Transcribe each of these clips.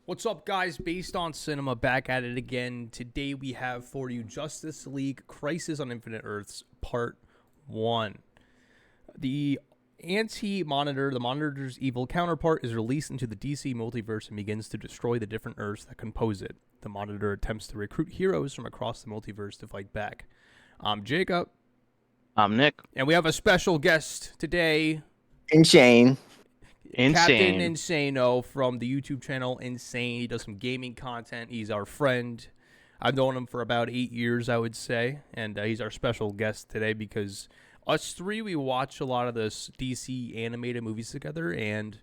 What's up, guys? Based on Cinema, back at it again. Today we have for you Justice League Crisis on Infinite Earths Part 1. The Anti-Monitor, the Monitor's evil counterpart, is released into the DC multiverse and begins to destroy the different Earths that compose it. The Monitor attempts to recruit heroes from across the multiverse to fight back. I'm Jacob. I'm Nick. And we have a special guest today. Insane. Captain Insane. Insano from the YouTube channel Insane. He does some gaming content. He's our friend. I've known him for about 8 years, I would say, and he's our special guest today because us three, we watch a lot of this DC animated movies together, and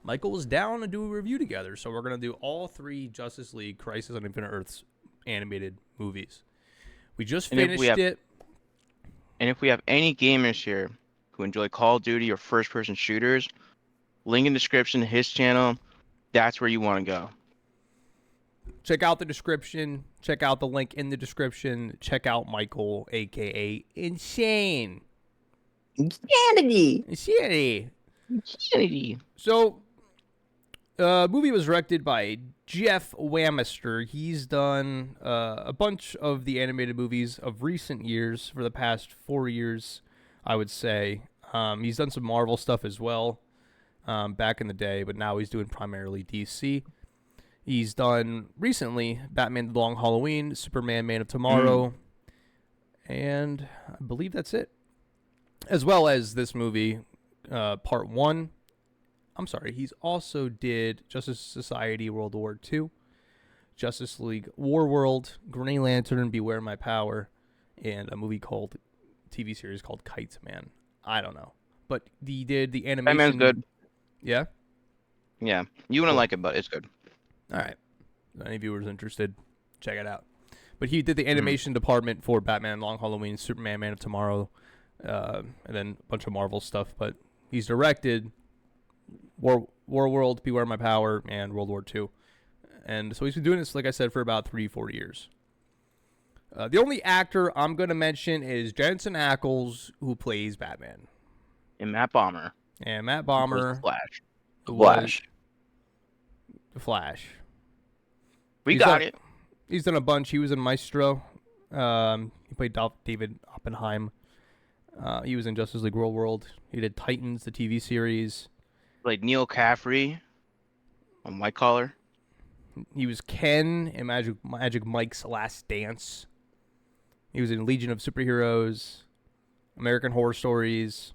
Michael was down to do a review together, so we're going to do all three Justice League Crisis on Infinite Earths animated movies. We just finished it. And if we have any gamers here who enjoy Call of Duty or first-person shooters, link in description to his channel. That's where you want to go. Check out the description. Check out the link in the description. Check out Michael, a.k.a. Insane. Insanity. Insanity. So, movie was directed by Jeff Wamister. He's done a bunch of the animated movies of recent years for the past 4 years, I would say. He's done some Marvel stuff as well. Back in the day, but now he's doing primarily DC. He's done recently Batman The Long Halloween, Superman Man of Tomorrow, and I believe that's it. As well as this movie, Part 1. I'm sorry, he's also did Justice Society World War II, Justice League War World, Green Lantern, Beware My Power, and a movie called, TV series called Kites Man. I don't know. But he did the animation. Batman's good. Yeah? Yeah. You wouldn't like it, but it's good. All right. Any viewers interested, check it out. But he did the animation department for Batman Long Halloween, Superman Man of Tomorrow, and then a bunch of Marvel stuff. But he's directed War World, Beware My Power, and World War II. And so he's been doing this, like I said, for about 3-4 years. The only actor I'm going to mention is Jensen Ackles, who plays Batman. And Matt Bomber. And Matt Bomber. Flash. The Flash. We got it. He's done a bunch. He was in Maestro. He played David Oppenheim. He was in Justice League World. He did Titans, the TV series. Played Neil Caffrey on White Collar. He was Ken in Magic Mike's Last Dance. He was in Legion of Superheroes, American Horror Stories.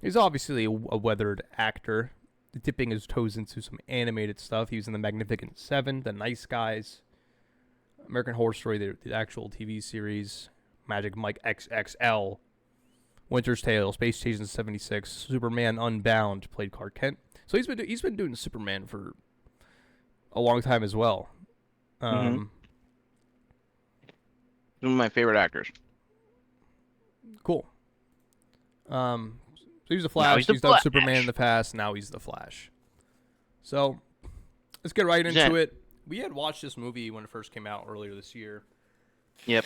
He's obviously a weathered actor, dipping his toes into some animated stuff. He was in The Magnificent Seven, The Nice Guys, American Horror Story, the actual TV series, Magic Mike XXL, Winter's Tale, Space Station 76, Superman Unbound, played Clark Kent. So he's been doing Superman for a long time as well. One of my favorite actors. Cool. So he's the Flash. He's done Superman in the past. Now he's the Flash. So let's get right into it. We had watched this movie when it first came out earlier this year. Yep.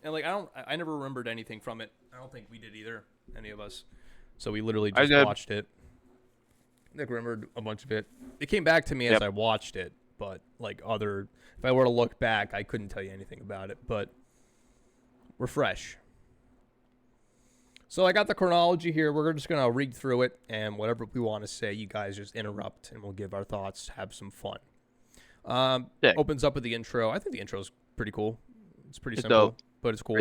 And I never remembered anything from it. I don't think we did either, any of us. So we literally just watched it. Nick remembered a bunch of it. It came back to me as I watched it, but if I were to look back, I couldn't tell you anything about it. But we're fresh. So I got the chronology here. We're just going to read through it, and whatever we want to say, you guys just interrupt, and we'll give our thoughts, have some fun. Opens up with the intro. I think the intro is pretty cool. It's pretty simple, but it's cool.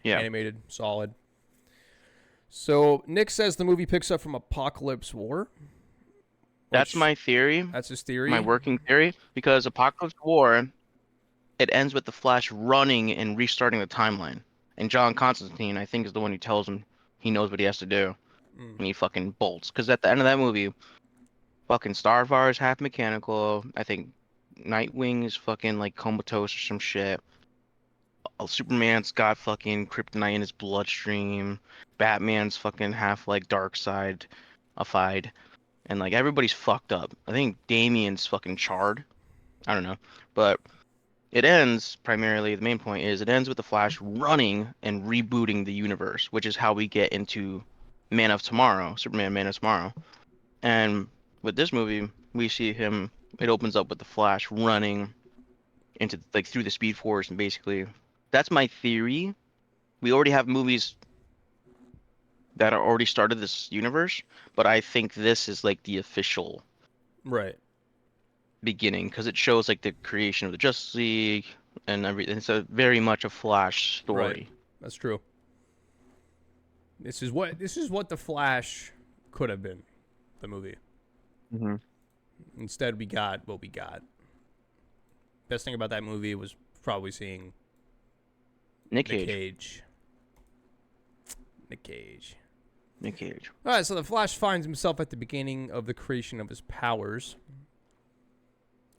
Yeah. Animated, solid. So Nick says the movie picks up from Apocalypse War. That's my theory. That's his theory. My working theory. Because Apocalypse War, it ends with the Flash running and restarting the timeline. And John Constantine, I think, is the one who tells him he knows what he has to do. And he fucking bolts. Because at the end of that movie, fucking Starfire is half mechanical. I think Nightwing is fucking like comatose or some shit. Superman's got fucking kryptonite in his bloodstream. Batman's fucking half like Darkseid-ified. And like everybody's fucked up. I think Damian's fucking charred. I don't know. But it ends, primarily, the main point is, it ends with the Flash running and rebooting the universe, which is how we get into Man of Tomorrow, Superman Man of Tomorrow. And with this movie, we see him. It opens up with the Flash running into like through the Speed Force, and basically, that's my theory. We already have movies that are already started this universe, but I think this is like the official Right. beginning because it shows like the creation of the Justice League and everything. It's a very much a Flash Right. story. That's true. This is what the Flash could have been, the movie. Mm-hmm. Instead, we got what we got. Best thing about that movie was probably seeing Nick Nick Cage. Cage. Nick Cage. Nick Cage. All right, so the Flash finds himself at the beginning of the creation of his powers.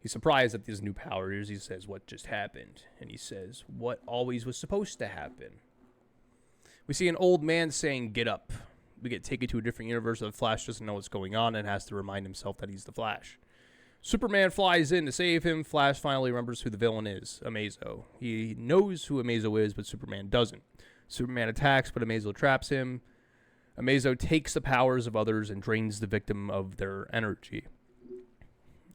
He's surprised at these new powers. He says, "What just happened?" And he says, "What always was supposed to happen." We see an old man saying, "Get up." We get taken to a different universe where the Flash doesn't know what's going on and has to remind himself that he's the Flash. Superman flies in to save him. Flash finally remembers who the villain is, Amazo. He knows who Amazo is, but Superman doesn't. Superman attacks, but Amazo traps him. Amazo takes the powers of others and drains the victim of their energy.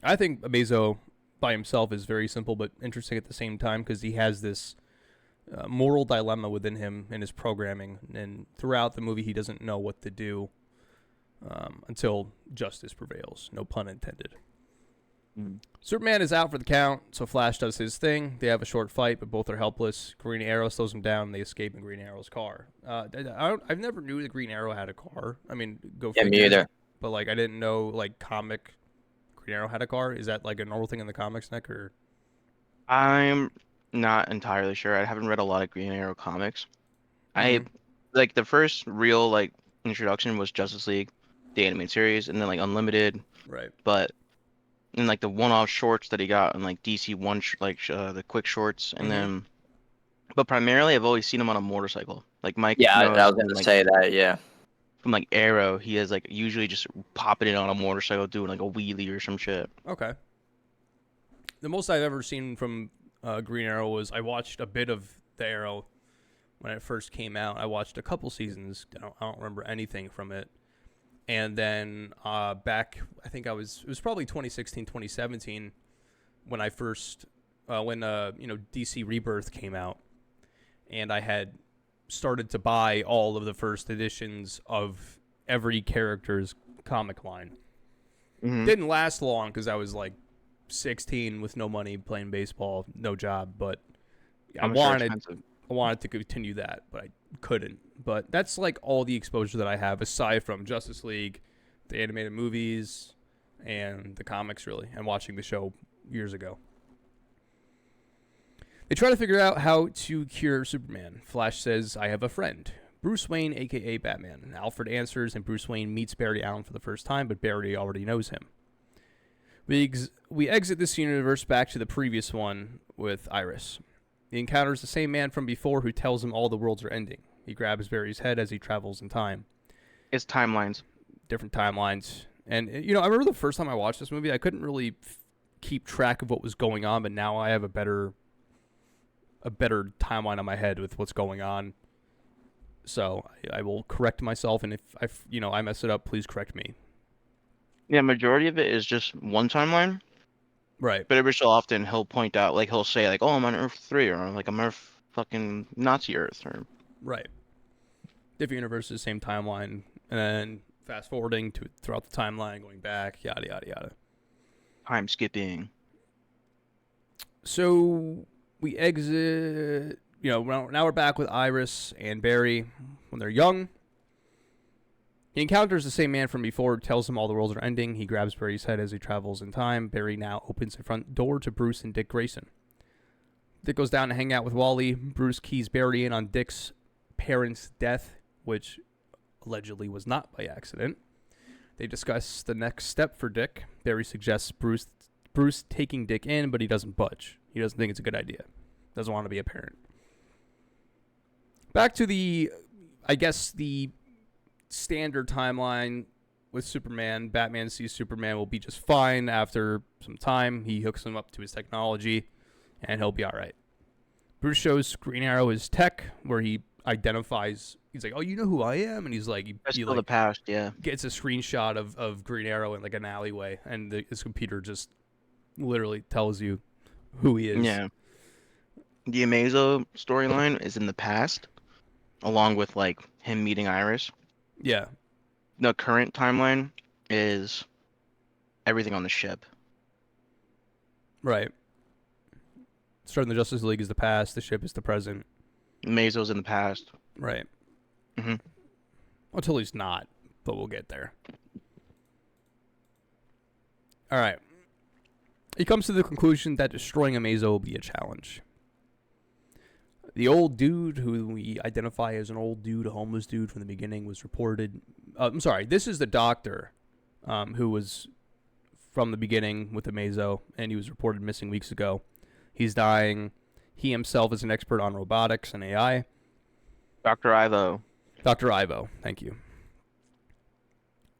I think Amazo by himself is very simple but interesting at the same time because he has this moral dilemma within him in his programming, and throughout the movie he doesn't know what to do until justice prevails. No pun intended. Superman is out for the count, so Flash does his thing. They have a short fight, but both are helpless. Green Arrow slows them down, and they escape in Green Arrow's car. I've never knew that Green Arrow had a car. I mean, go Yeah, figure. me either. But like, I didn't know like comic Green Arrow had a car. Is that like a normal thing in the comics, Nick? Or I'm not entirely sure. I haven't read a lot of Green Arrow comics. I Mhm. like the first real like introduction was Justice League, the animated series, and then like Unlimited, right? but and like the one-off shorts that he got in like DC one the quick shorts, and Mm-hmm. then but primarily I've always seen him on a motorcycle. Like Mike Yeah, I knows was gonna say that. Yeah. from like Arrow, he has like usually just popping it on a motorcycle doing like a wheelie or some shit. Okay. The most I've ever seen from Green Arrow was I watched a bit of the Arrow when it first came out. I watched a couple seasons. I don't remember anything from it. And then back, I think it was probably 2016, 2017 when I first, when DC Rebirth came out. And I had started to buy all of the first editions of every character's comic line. Mm-hmm. Didn't last long because I was like 16 with no money, playing baseball, no job, but I wanted to continue that, but I couldn't. But that's like all the exposure that I have aside from Justice League, the animated movies, and the comics really, and watching the show years ago. They try to figure out how to cure Superman. Flash says, "I have a friend. Bruce Wayne, a.k.a. Batman." Alfred answers, and Bruce Wayne meets Barry Allen for the first time, but Barry already knows him. We exit this universe back to the previous one with Iris. He encounters the same man from before who tells him all the worlds are ending. He grabs Barry's head as he travels in time. It's timelines. Different timelines. And, I remember the first time I watched this movie, I couldn't really keep track of what was going on, but now I have a better timeline on my head with what's going on. So I will correct myself, and if I mess it up, please correct me. Yeah, majority of it is just one timeline. Right. But every so often he'll point out, like he'll say, like, "Oh, I'm on Earth 3," or like I'm Earth fucking Nazi Earth, or Right. Different universes, same timeline, and then fast forwarding to throughout the timeline, going back, yada yada yada. time skipping. So we exit. Now we're back with Iris and Barry when they're young. He encounters the same man from before, tells him all the worlds are ending. He grabs Barry's head as he travels in time. Barry now opens the front door to Bruce and Dick Grayson. Dick goes down to hang out with Wally. Bruce keys Barry in on Dick's parents' death, which allegedly was not by accident. They discuss the next step for Dick. Barry suggests Bruce taking Dick in, but he doesn't budge. He doesn't think it's a good idea. Doesn't want to be a parent. Back to the standard timeline with Superman. Batman sees Superman will be just fine after some time. He hooks him up to his technology, and he'll be all right. Bruce shows Green Arrow his tech, where he identifies. He's like, "Oh, you know who I am?" And he's like, That's he still like the past, yeah. gets a screenshot of Green Arrow in like an alleyway, and his computer just literally tells you who he is. Yeah. The Amazo storyline is in the past, along with like him meeting Iris. Yeah. The current timeline is everything on the ship. Right. Starting the Justice League is the past. The ship is the present. Amazo's in the past. Right. hmm Until he's not, but we'll get there. All right. He comes to the conclusion that destroying Amazo will be a challenge. The old dude, who we identify as an old dude, a homeless dude from the beginning, was reported. I'm sorry, this is the doctor who was from the beginning with Amazo, and he was reported missing weeks ago. He's dying. He himself is an expert on robotics and AI. Dr. Ivo. Dr. Ivo, thank you.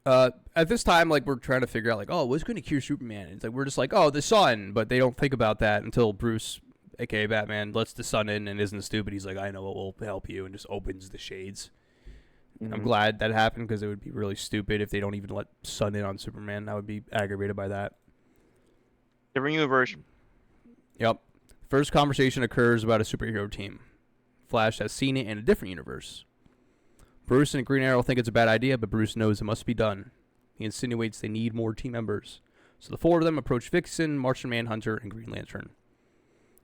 At this time, like, we're trying to figure out, like, oh, what's going to cure Superman? It's like, we're just like, oh, the sun, but they don't think about that until Bruce, aka Batman, lets the sun in and isn't stupid. He's like, I know what will help you, and just opens the shades. Mm-hmm. I'm glad that happened, because it would be really stupid if they don't even let sun in on Superman. I would be aggravated by that. Different universe. Yep. First conversation occurs about a superhero team. Flash has seen it in a different universe. Bruce and Green Arrow think it's a bad idea, but Bruce knows it must be done. He insinuates they need more team members. So the four of them approach Vixen, Martian Manhunter, and Green Lantern.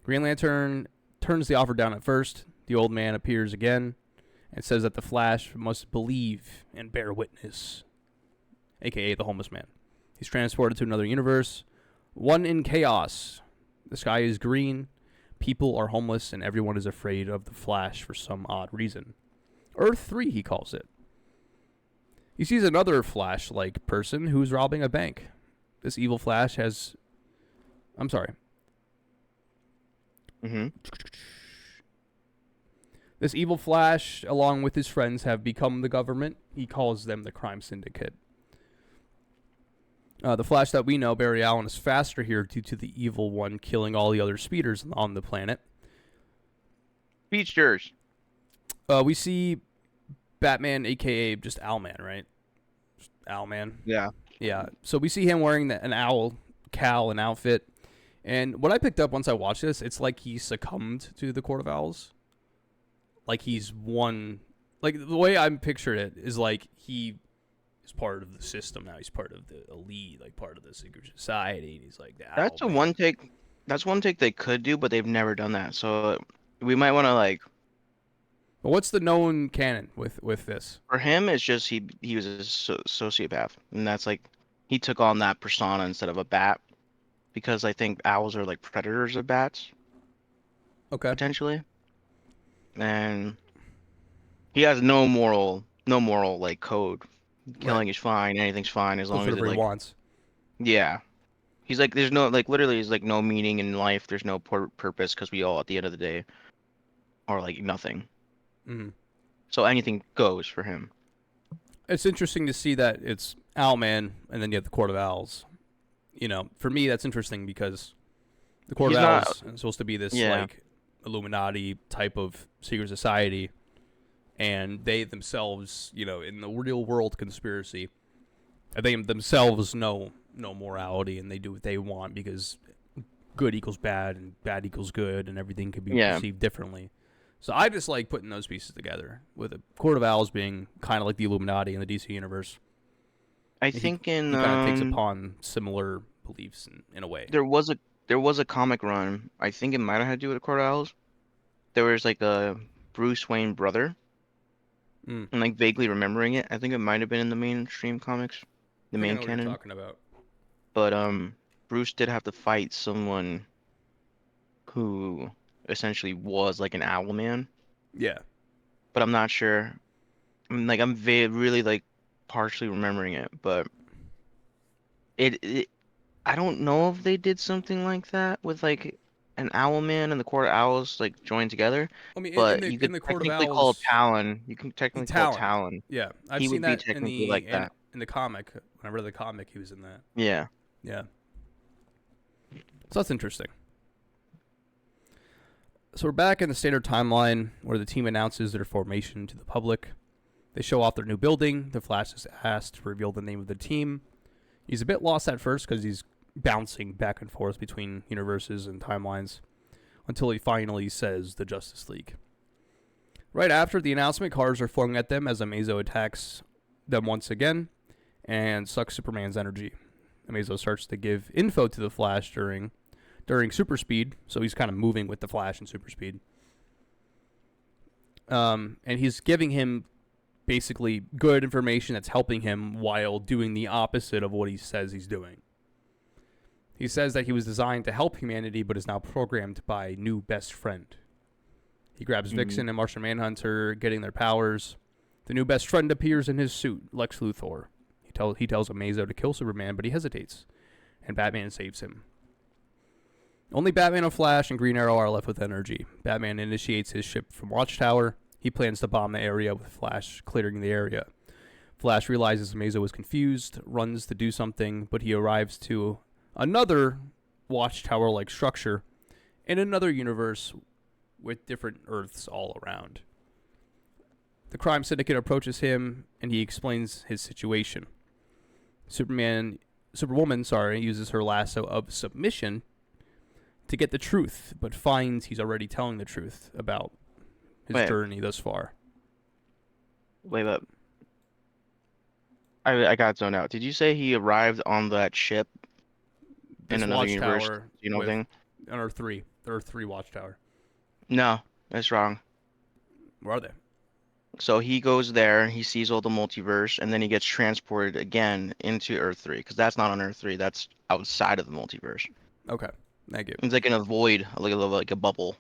Green Lantern turns the offer down at first. The old man appears again and says that the Flash must believe and bear witness, a.k.a. the homeless man. He's transported to another universe, one in chaos. The sky is green, people are homeless, and everyone is afraid of the Flash for some odd reason. Earth 3, he calls it. He sees another Flash-like person who's robbing a bank. This evil Flash has... I'm sorry. Mm-hmm. This evil Flash, along with his friends, have become the government. He calls them the crime syndicate. The Flash that we know, Barry Allen, is faster here due to the evil one killing all the other speeders on the planet. Features. We see Batman, a.k.a. just Owlman, right? Just Owlman. Yeah. Yeah. So we see him wearing an owl cowl and outfit. And what I picked up once I watched this, it's like he succumbed to the Court of Owls. Like he's won. Like the way I'm pictured it is like he is part of the system now. He's part of the elite, like part of the secret society. And he's like, That's a one take. That's one take they could do, but they've never done that. So we might want to like. But what's the known canon with this? For him, it's just he was a sociopath, and that's like he took on that persona instead of a bat, because I think owls are like predators of bats. Okay. Potentially. And he has no moral like code. Killing is fine, anything's fine as long as it he like wants. yeah. He's like there's no like literally there's like no meaning in life. There's no purpose because we all at the end of the day are like nothing. Mm-hmm. So anything goes for him. It's interesting to see that it's Owlman and then you have the Court of Owls. You know, for me that's interesting because the Court of Owls is supposed to be this like Illuminati type of secret society, and they themselves, you know, in the real world conspiracy, they themselves know no morality and they do what they want because good equals bad and bad equals good and everything can be perceived differently. So I just like putting those pieces together with the Court of Owls being kind of like the Illuminati in the DC universe. I think he kind of takes upon similar beliefs in a way. There was a comic run. I think it might have had to do with the Court of Owls. There was like a Bruce Wayne brother. And like vaguely remembering it. I think it might have been in the mainstream comics. The main canon. What you're talking about. But Bruce did have to fight someone who essentially was like an owl man. Yeah. But I'm not sure. I'm really like partially remembering it, but it I don't know if they did something like that with like an owl man and the Court of Owls like joined together. I mean, but in the Court of technically Owls, call it Talon. You can technically call it Talon. Yeah, I've He seen would be that in technically like that. in the comic. When I read the comic, he was in that. Yeah. Yeah. So that's interesting. So we're back in the standard timeline where the team announces their formation to the public. They show off their new building. The Flash is asked to reveal the name of the team. He's a bit lost at first because he's bouncing back and forth between universes and timelines until he finally says the Justice League. Right after the announcement, cars are flung at them as Amazo attacks them once again and sucks Superman's energy. Amazo starts to give info to the Flash during super speed, so he's kind of moving with the Flash in super speed. And he's giving him basically good information that's helping him while doing the opposite of what he says he's doing. He says that he was designed to help humanity, but is now programmed by new best friend. He grabs Vixen and Martian Manhunter, getting their powers. The new best friend appears in his suit, Lex Luthor. He tells Amazo to kill Superman, but he hesitates, and Batman saves him. Only Batman and Flash and Green Arrow are left with energy. Batman initiates his ship from Watchtower. He plans to bomb the area with Flash clearing the area. Flash realizes Amazo is confused, runs to do something, but he arrives to another Watchtower-like structure in another universe with different Earths all around. The crime syndicate approaches him, and he explains his situation. Superwoman, uses her lasso of submission to get the truth, but finds he's already telling the truth about his journey thus far. Wait up. I got zoned out. Did you say he arrived on that ship in another universe? You know thing? On Earth 3. There are 3 Watchtower. No, that's wrong. Where are they? So he goes there, he sees all the multiverse, and then he gets transported again into Earth 3, because that's not on Earth 3, that's outside of the multiverse. Okay, thank you. It's like in a void, like a bubble.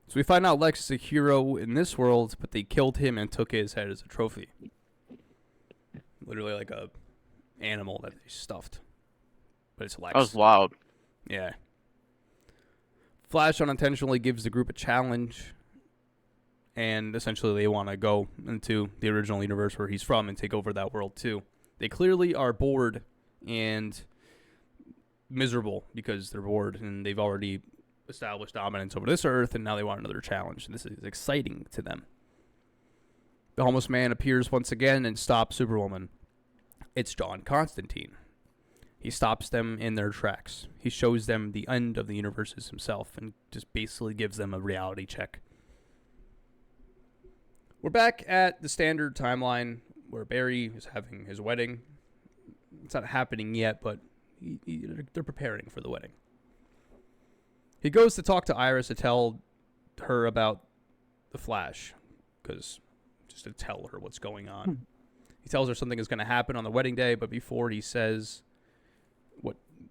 So we find out Lex is a hero in this world, but they killed him and took his head as a trophy. Literally like a animal that they stuffed. But it's Lex. That was wild. Yeah. Flash unintentionally gives the group a challenge, and essentially they want to go into the original universe where he's from and take over that world too. They clearly are bored and miserable because they're bored and they've already established dominance over this Earth, and now they want another challenge. This is exciting to them. The homeless man appears once again and stops Superwoman. It's John Constantine. He stops them in their tracks. He shows them the end of the universes himself and just basically gives them a reality check. We're back at the standard timeline where Barry is having his wedding. It's not happening yet, but they're preparing for the wedding. He goes to talk to Iris to tell her about the Flash, just to tell her what's going on. He tells her something is going to happen on the wedding day, but before he says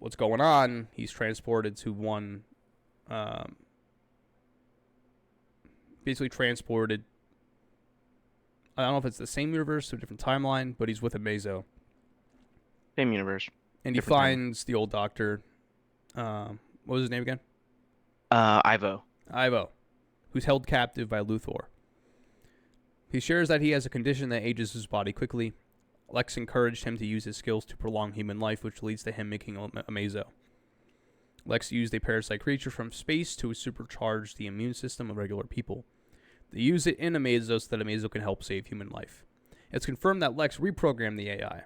what's going on, he's transported to one, basically transported. I don't know if it's the same universe or a different timeline, but he's with Amazo. Same universe. And he finds the old doctor. What was his name again? Ivo, who's held captive by Luthor. He shares that he has a condition that ages his body quickly. Lex encouraged him to use his skills to prolong human life, which leads to him making Amazo. Lex used a parasite creature from space to supercharge the immune system of regular people. They use it in Amazo so that Amazo can help save human life. It's confirmed that Lex reprogrammed the AI.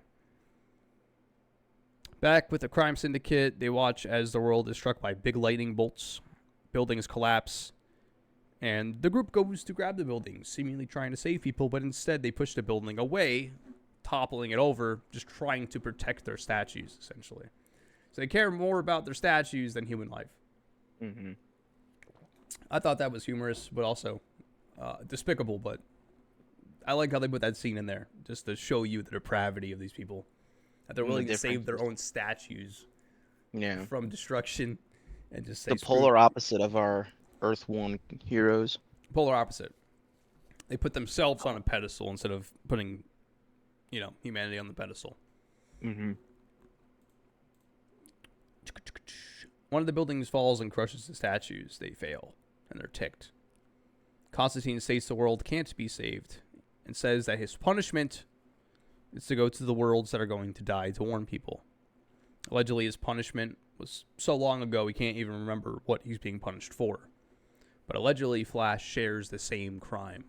Back with the crime syndicate, they watch as the world is struck by big lightning bolts. Buildings collapse, and the group goes to grab the building, seemingly trying to save people, but instead they push the building away, toppling it over, just trying to protect their statues, essentially. So they care more about their statues than human life. Mm-hmm. I thought that was humorous, but also despicable, but I like how they put that scene in there, just to show you the depravity of these people. That they're willing to save their own statues from destruction. And just say the polar opposite of our Earth 1 heroes. Polar opposite. They put themselves on a pedestal instead of putting, humanity on the pedestal. Mm-hmm. One of the buildings falls and crushes the statues. They fail, and they're ticked. Constantine states the world can't be saved, and says that his punishment is to go to the worlds that are going to die to warn people. Allegedly, his punishment was so long ago he can't even remember what he's being punished for. but allegedly Flash shares the same crime.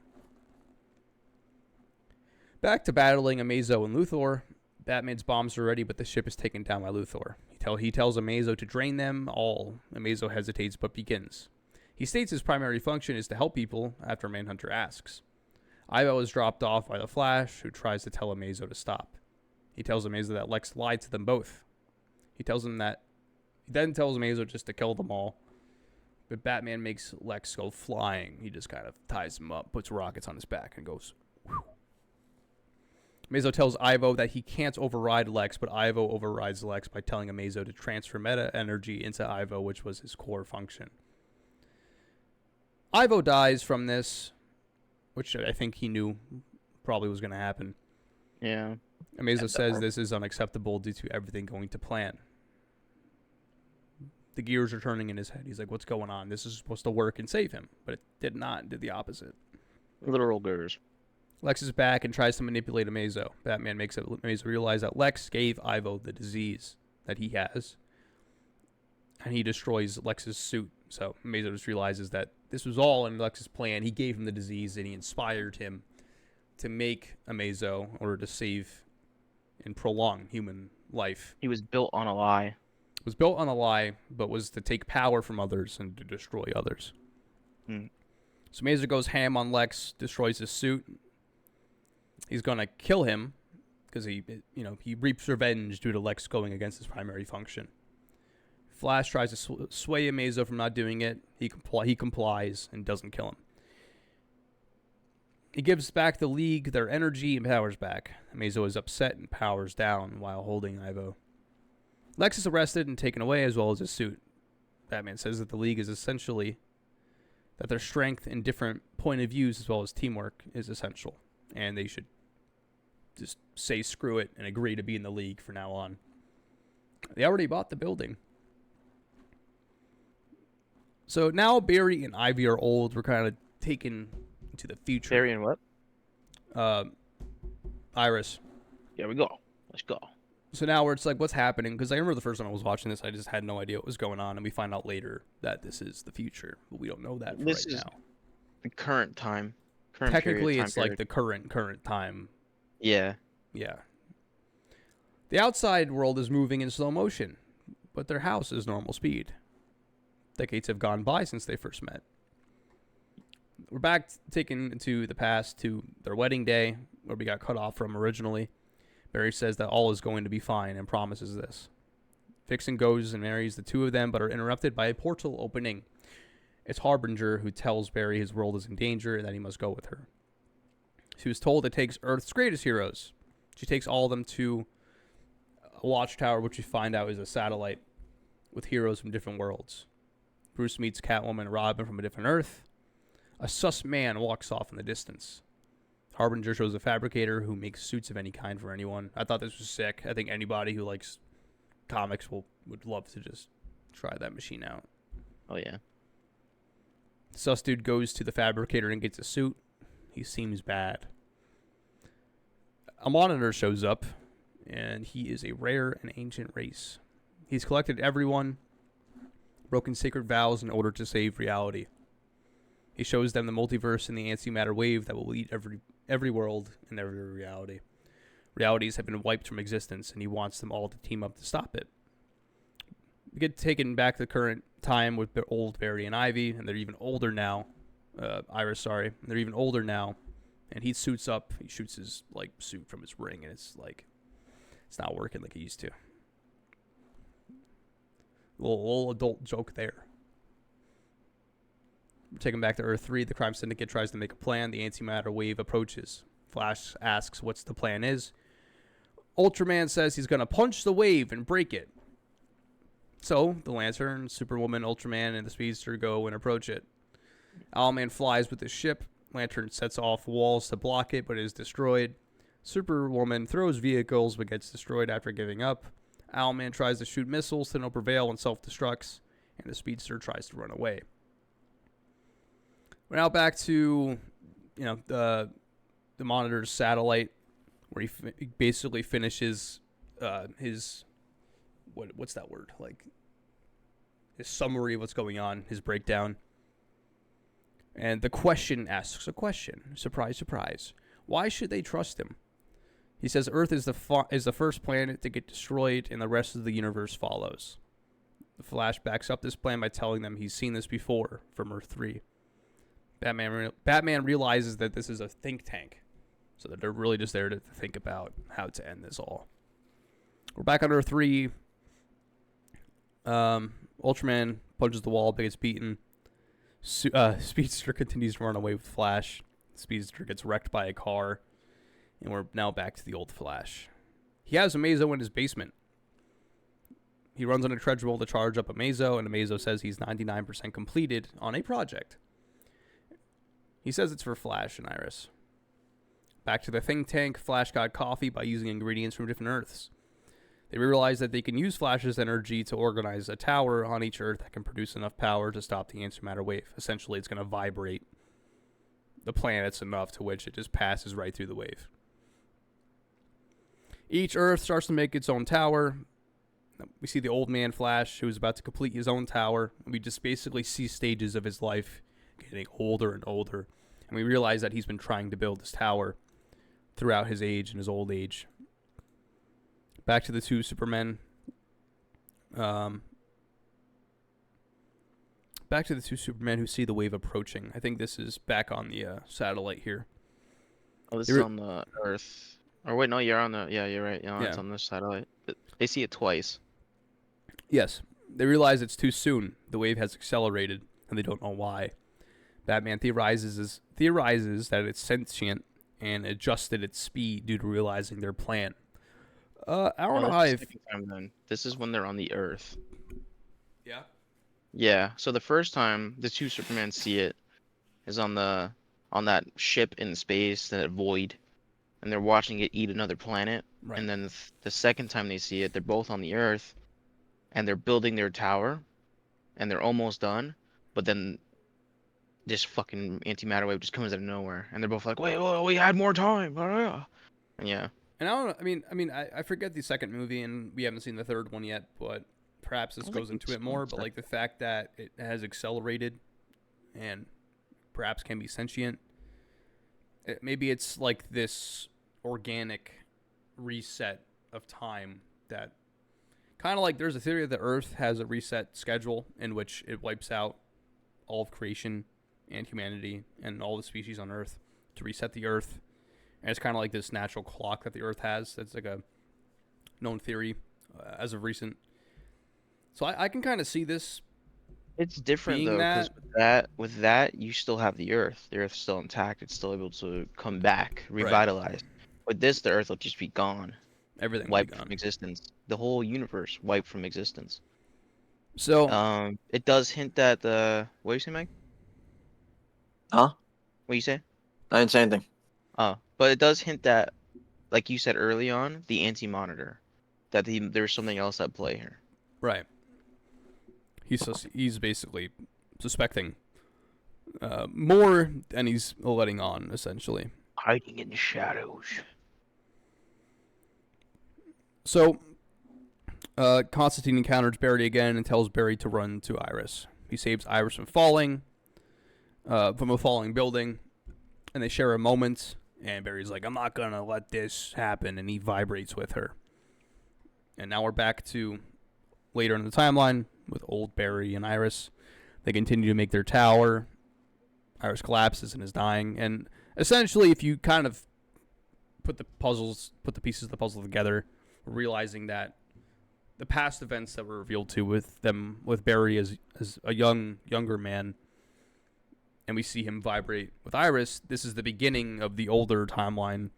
Back to battling Amazo and Luthor. Batman's bombs are ready, but the ship is taken down by Luthor. He tells Amazo to drain them all. Amazo hesitates but begins. He states his primary function is to help people after Manhunter asks. Ivo is dropped off by the Flash, who tries to tell Amazo to stop. He tells Amazo that Lex lied to them both. He then tells Amazo just to kill them all. But Batman makes Lex go flying. He just kind of ties him up, puts rockets on his back, and goes. Whew. Amazo tells Ivo that he can't override Lex, but Ivo overrides Lex by telling Amazo to transfer meta energy into Ivo, which was his core function. Ivo dies from this, which I think he knew probably was going to happen. Yeah. Amazo says this is unacceptable due to everything going to plan. The gears are turning in his head. He's like, what's going on? This is supposed to work and save him, but it did not. It did the opposite. Literal gears. Lex is back and tries to manipulate Amazo. Batman makes Amazo realize that Lex gave Ivo the disease that he has, and he destroys Lex's suit. So Amazo just realizes that this was all in Lex's plan. He gave him the disease, and he inspired him to make Amazo in order to save and prolong human life. He was built on a lie. Was built on a lie, but was to take power from others and to destroy others. So Amazo goes ham on Lex, destroys his suit. He's gonna kill him because he reaps revenge due to Lex going against his primary function. Flash tries to sway Amazo from not doing it. He complies and doesn't kill him. He gives back the League their energy and powers back. Amazo is upset and powers down while holding Ivo. Lex is arrested and taken away, as well as his suit. Batman says that the League is essentially that their strength and different point of views, as well as teamwork, is essential, and they should just say screw it and agree to be in the League from now on. They already bought the building. So now Barry and Ivy are old. We're kind of taken into the future. Barry and what? Iris. Here we go. Let's go. So now where it's like, what's happening? Because I remember the first time I was watching this, I just had no idea what was going on, and we find out later that this is the future, but we don't know that This right is now. the current time. Technically, time it's like period. the current time. Yeah. Yeah. The outside world is moving in slow motion, but their house is normal speed. Decades have gone by since they first met. We're back taken to the past to their wedding day, where we got cut off from originally. Barry says that all is going to be fine and promises this. Vixen goes and marries the two of them, but are interrupted by a portal opening. It's Harbinger who tells Barry his world is in danger and that he must go with her. She was told it takes Earth's greatest heroes. She takes all of them to a watchtower, which we find out is a satellite with heroes from different worlds. Bruce meets Catwoman and Robin from a different Earth. A sus man walks off in the distance. Harbinger shows a fabricator who makes suits of any kind for anyone. I thought this was sick. I think anybody who likes comics would love to just try that machine out. Oh, yeah. Sus dude goes to the fabricator and gets a suit. He seems bad. A monitor shows up, and he is a rare and ancient race. He's collected everyone, broken sacred vows in order to save reality. He shows them the multiverse and the antimatter wave that will eat every world and every reality. Realities have been wiped from existence, and he wants them all to team up to stop it. We get taken back to the current time with old Barry and Ivy, and they're even older now. Iris, sorry. They're even older now, and he suits up. He shoots his suit from his ring, and it's not working like it used to. Little adult joke there. We're taken back to Earth 3. The crime syndicate tries to make a plan. The antimatter wave approaches. Flash asks what's the plan is. Ultraman says he's going to punch the wave and break it. So, the Lantern, Superwoman, Ultraman, and the Speedster go and approach it. Owlman flies with his ship. Lantern sets off walls to block it, but is destroyed. Superwoman throws vehicles, but gets destroyed after giving up. Owlman tries to shoot missiles to no prevail and self-destructs, and the Speedster tries to run away. We're now back to, the Monitor's satellite, where he basically finishes his what's that word? His summary of what's going on, his breakdown. And the question asks a question. Surprise, surprise. Why should they trust him? He says Earth is the first planet to get destroyed, and the rest of the universe follows. The Flash backs up this plan by telling them he's seen this before from Earth 3. Batman realizes that this is a think tank, so that they're really just there to think about how to end this all. We're back on Earth 3. Ultraman punches the wall, but gets beaten. Speedster continues to run away with Flash. Speedster gets wrecked by a car. And we're now back to the old Flash. He has Amazo in his basement. He runs on a treadmill to charge up Amazo, and Amazo says he's 99% completed on a project. He says it's for Flash and Iris. Back to the think tank, Flash got coffee by using ingredients from different Earths. They realize that they can use Flash's energy to organize a tower on each Earth that can produce enough power to stop the antimatter wave. Essentially, it's going to vibrate the planets enough to which it just passes right through the wave. Each Earth starts to make its own tower. We see the old man Flash, who's about to complete his own tower. We just basically see stages of his life getting older and older. And we realize that he's been trying to build this tower throughout his age and his old age. Back to the two Supermen. Back to the two Supermen who see the wave approaching. I think this is back on the satellite here. Oh, this is on the Earth. Or wait, no, you're on the... Yeah, you're right. It's on this satellite. They see it twice. Yes. They realize it's too soon. The wave has accelerated, and they don't know why. Batman theorizes that it's sentient and adjusted its speed due to realizing their plan. I don't know how This is when they're on the Earth. Yeah? Yeah, so the first time the two Supermen see it is on that ship in space, that void, and they're watching it eat another planet. Right. And then the second time they see it, they're both on the Earth, and they're building their tower, and they're almost done, but then this fucking antimatter wave just comes out of nowhere, and they're both like, "Wait, we had more time." And yeah. And I don't know. I mean, I forget the second movie, and we haven't seen the third one yet, but perhaps this goes into it more. But like the fact that it has accelerated, and perhaps can be sentient. Maybe it's like this organic reset of time that kind of like there's a theory that the Earth has a reset schedule in which it wipes out all of creation and humanity and all the species on Earth to reset the Earth. And it's kind of like this natural clock that the Earth has. That's like a known theory as of recent. So I can kind of see this. It's different though, because with that you still have the Earth. The Earth's still intact. It's still able to come back, revitalize. Right. With this, the Earth will just be gone. Everything wiped from existence. The whole universe wiped from existence. So it does hint that what do you say, Mike? Huh? What you say? I didn't say anything. Oh, but it does hint that, like you said early on, the anti-monitor, that there's something else at play here. Right. He's basically suspecting more than he's letting on, essentially. Hiding in the shadows. So, Constantine encounters Barry again and tells Barry to run to Iris. He saves Iris from a falling building, and they share a moment. And Barry's like, "I'm not gonna let this happen," and he vibrates with her. And now we're back to later in the timeline with old Barry and Iris. They continue to make their tower. Iris collapses and is dying. And essentially, if you kind of put the pieces of the puzzle together, realizing that the past events that were revealed with Barry as a younger man, and we see him vibrate with Iris, this is the beginning of the older timeline,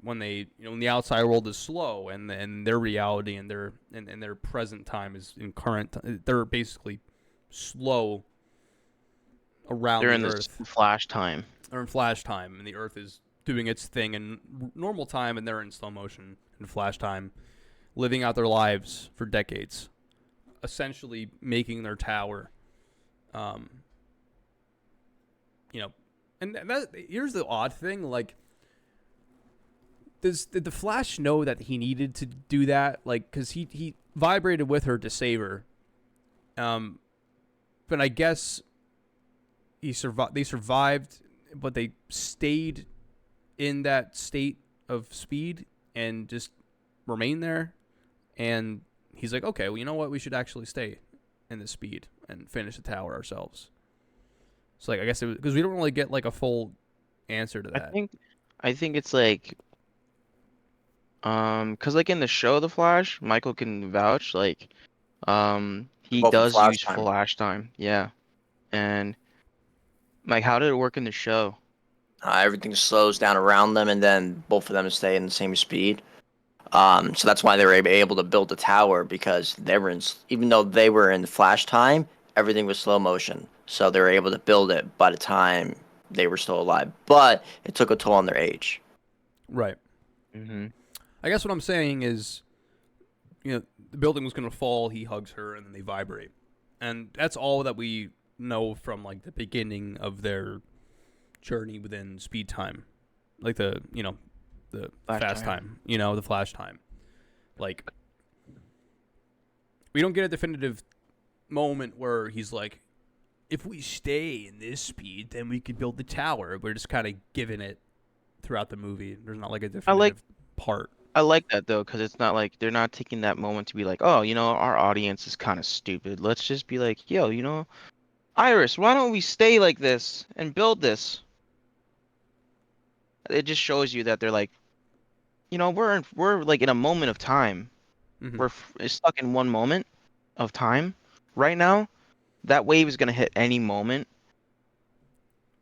when when the outside world is slow and their reality and their present time is in current. They're basically slow around the Earth. They're in this flash time. They're in flash time, and the Earth is doing its thing in normal time, and they're in slow motion in flash time, living out their lives for decades, essentially making their tower. And here's the odd thing, like, did the Flash know that he needed to do that? Like, because he vibrated with her to save her. But I guess They survived, but they stayed in that state of speed and just remained there. And he's like, okay, well, you know what? We should actually stay in this speed and finish the tower ourselves. So, like, I guess it was because we don't really get like a full answer to that. I think it's like, cause like in the show The Flash, Michael can vouch, like, he Both in does Flash use time. flash time, yeah. And like, how did it work in the show? Everything slows down around them, and then both of them stay in the same speed. So that's why they were able to build the tower, because they were even though they were in Flash time, everything was slow motion. So they were able to build it by the time they were still alive. But it took a toll on their age. Right. Mm-hmm. I guess what I'm saying is, the building was going to fall. He hugs her, and then they vibrate, and that's all that we know from like the beginning of their journey within speed time, like the Flash fast time. time, the flash time. Like, we don't get a definitive moment where he's like, if we stay in this speed, then we could build the tower. We're just kind of giving it throughout the movie. There's not like a definitive part. I like that though, because it's not like they're not taking that moment to be like, oh, our audience is kind of stupid. Let's just be like, yo, Iris, why don't we stay like this and build this? It just shows you that they're like, we're like in a moment of time. Mm-hmm. We're stuck in one moment of time right now. That wave is gonna hit any moment.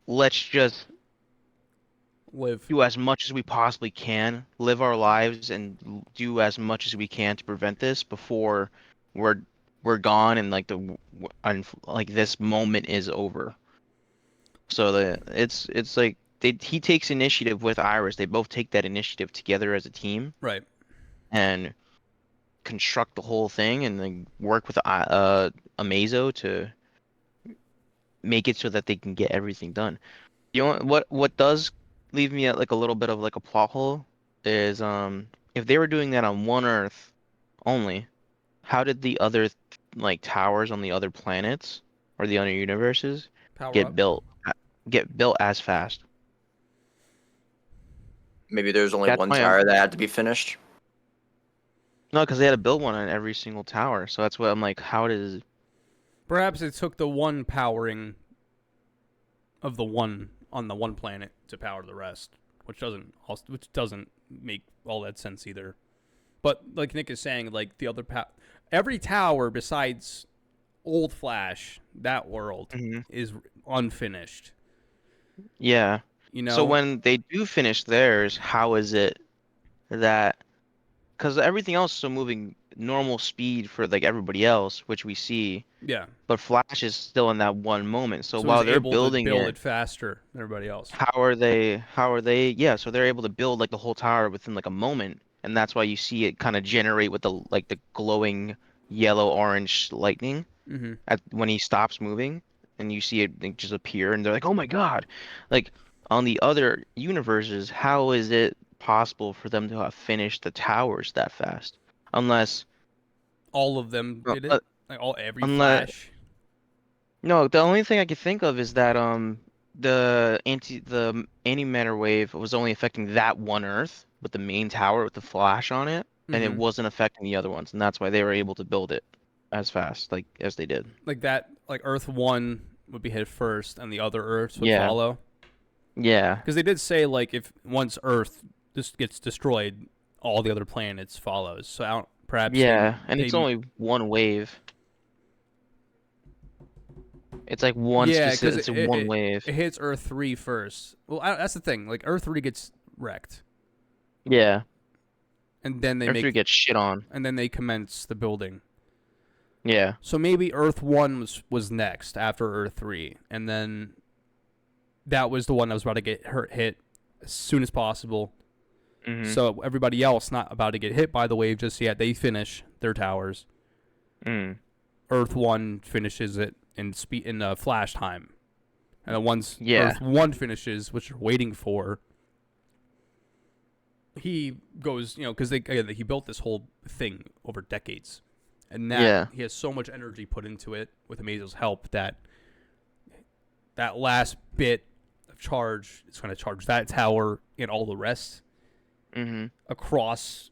Let's just Live. do as much as we possibly can, live our lives, and do as much as we can to prevent this before we're we're gone and like like this moment is over. So it's like he takes initiative with Iris. They both take that initiative together as a team Right. and construct the whole thing and then work with Amazo to make it so that they can get everything done. What does leave me at like a little bit of like a plot hole is if they were doing that on one Earth only, how did the other like towers on the other planets or the other universes Power get up. built get built as fast? Maybe there's only That's one my tower that had to be finished. no, because they had to build one on every single tower. So that's what I'm like. How does Perhaps it took the one powering of the one on the one planet to power the rest, which doesn't make all that sense either. But like Nick is saying, like the other every tower besides Old Flash, that world Mhm. is unfinished. Yeah. You So know? when they do finish theirs, how is it that because everything else is still moving normal speed for like everybody else, which we see, Yeah. but Flash is still in that one moment. So So he's while they're able to building build it, it faster than everybody else. how are they yeah, so they're able to build like the whole tower within like a moment, and that's why you see it kind of generate with the glowing yellow orange lightning Mm-hmm. when he stops moving, and you see it like, just appear, and they're like, "Oh my God!" Like on the other universes, how is it possible for them to have finished the towers that fast? Unless, All of them uh, did uh, it. Like every unless Flash. no, the only thing I could think of is that the antimatter wave was only affecting that one Earth with the main tower with the flash on it, and it Mm-hmm. wasn't affecting the other ones, and that's why they were able to build it as fast like as they did. Like that. Like Earth 1 would be hit first, and the other Earths would Yeah, follow. yeah. Because they did say like if once Earth just gets destroyed, all the other planets follows. So perhaps Yeah, and they it's only one wave. It's like one yeah, because specific. It's one wave. it hits Earth 3 first. Well, that's the thing. Like Earth 3 gets wrecked, Yeah, and then Earth 3 gets shit on. they commence the building. Yeah. So maybe Earth 1 was next after Earth 3, and then that was the one that was about to get hit as soon as possible. Mhm. So everybody else not about to get hit by the wave just yet. They finish their towers. Mm. Earth 1 finishes it in flash time. And then once Yeah. Earth 1 finishes, which you're waiting for, he goes, because he built this whole thing over decades. And that Yeah. he has so much energy put into it with Amazo's help that that last bit of charge is going to charge that tower and all the rest across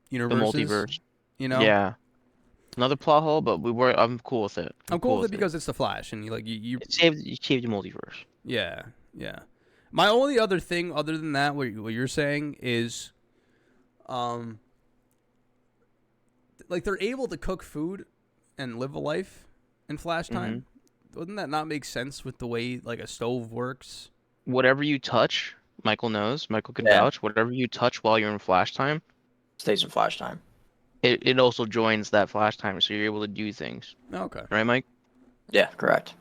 The universes. multiverse. You know? Yeah. Another plot hole, but I'm cool with it. I'm cool with it because it's the Flash, and you It saved the multiverse. Yeah, yeah. My only other thing, other than that, what you're saying is, like they're able to cook food and live a life in Flash time. Wouldn't that not make sense with the way like a stove works? Whatever you touch, Michael knows. Michael can Yeah. vouch. Whatever you touch while you're in Flash time, Stays in Flash time. it also joins that Flash time, so you're able to do things. Okay. Right, Mike? Yeah, correct.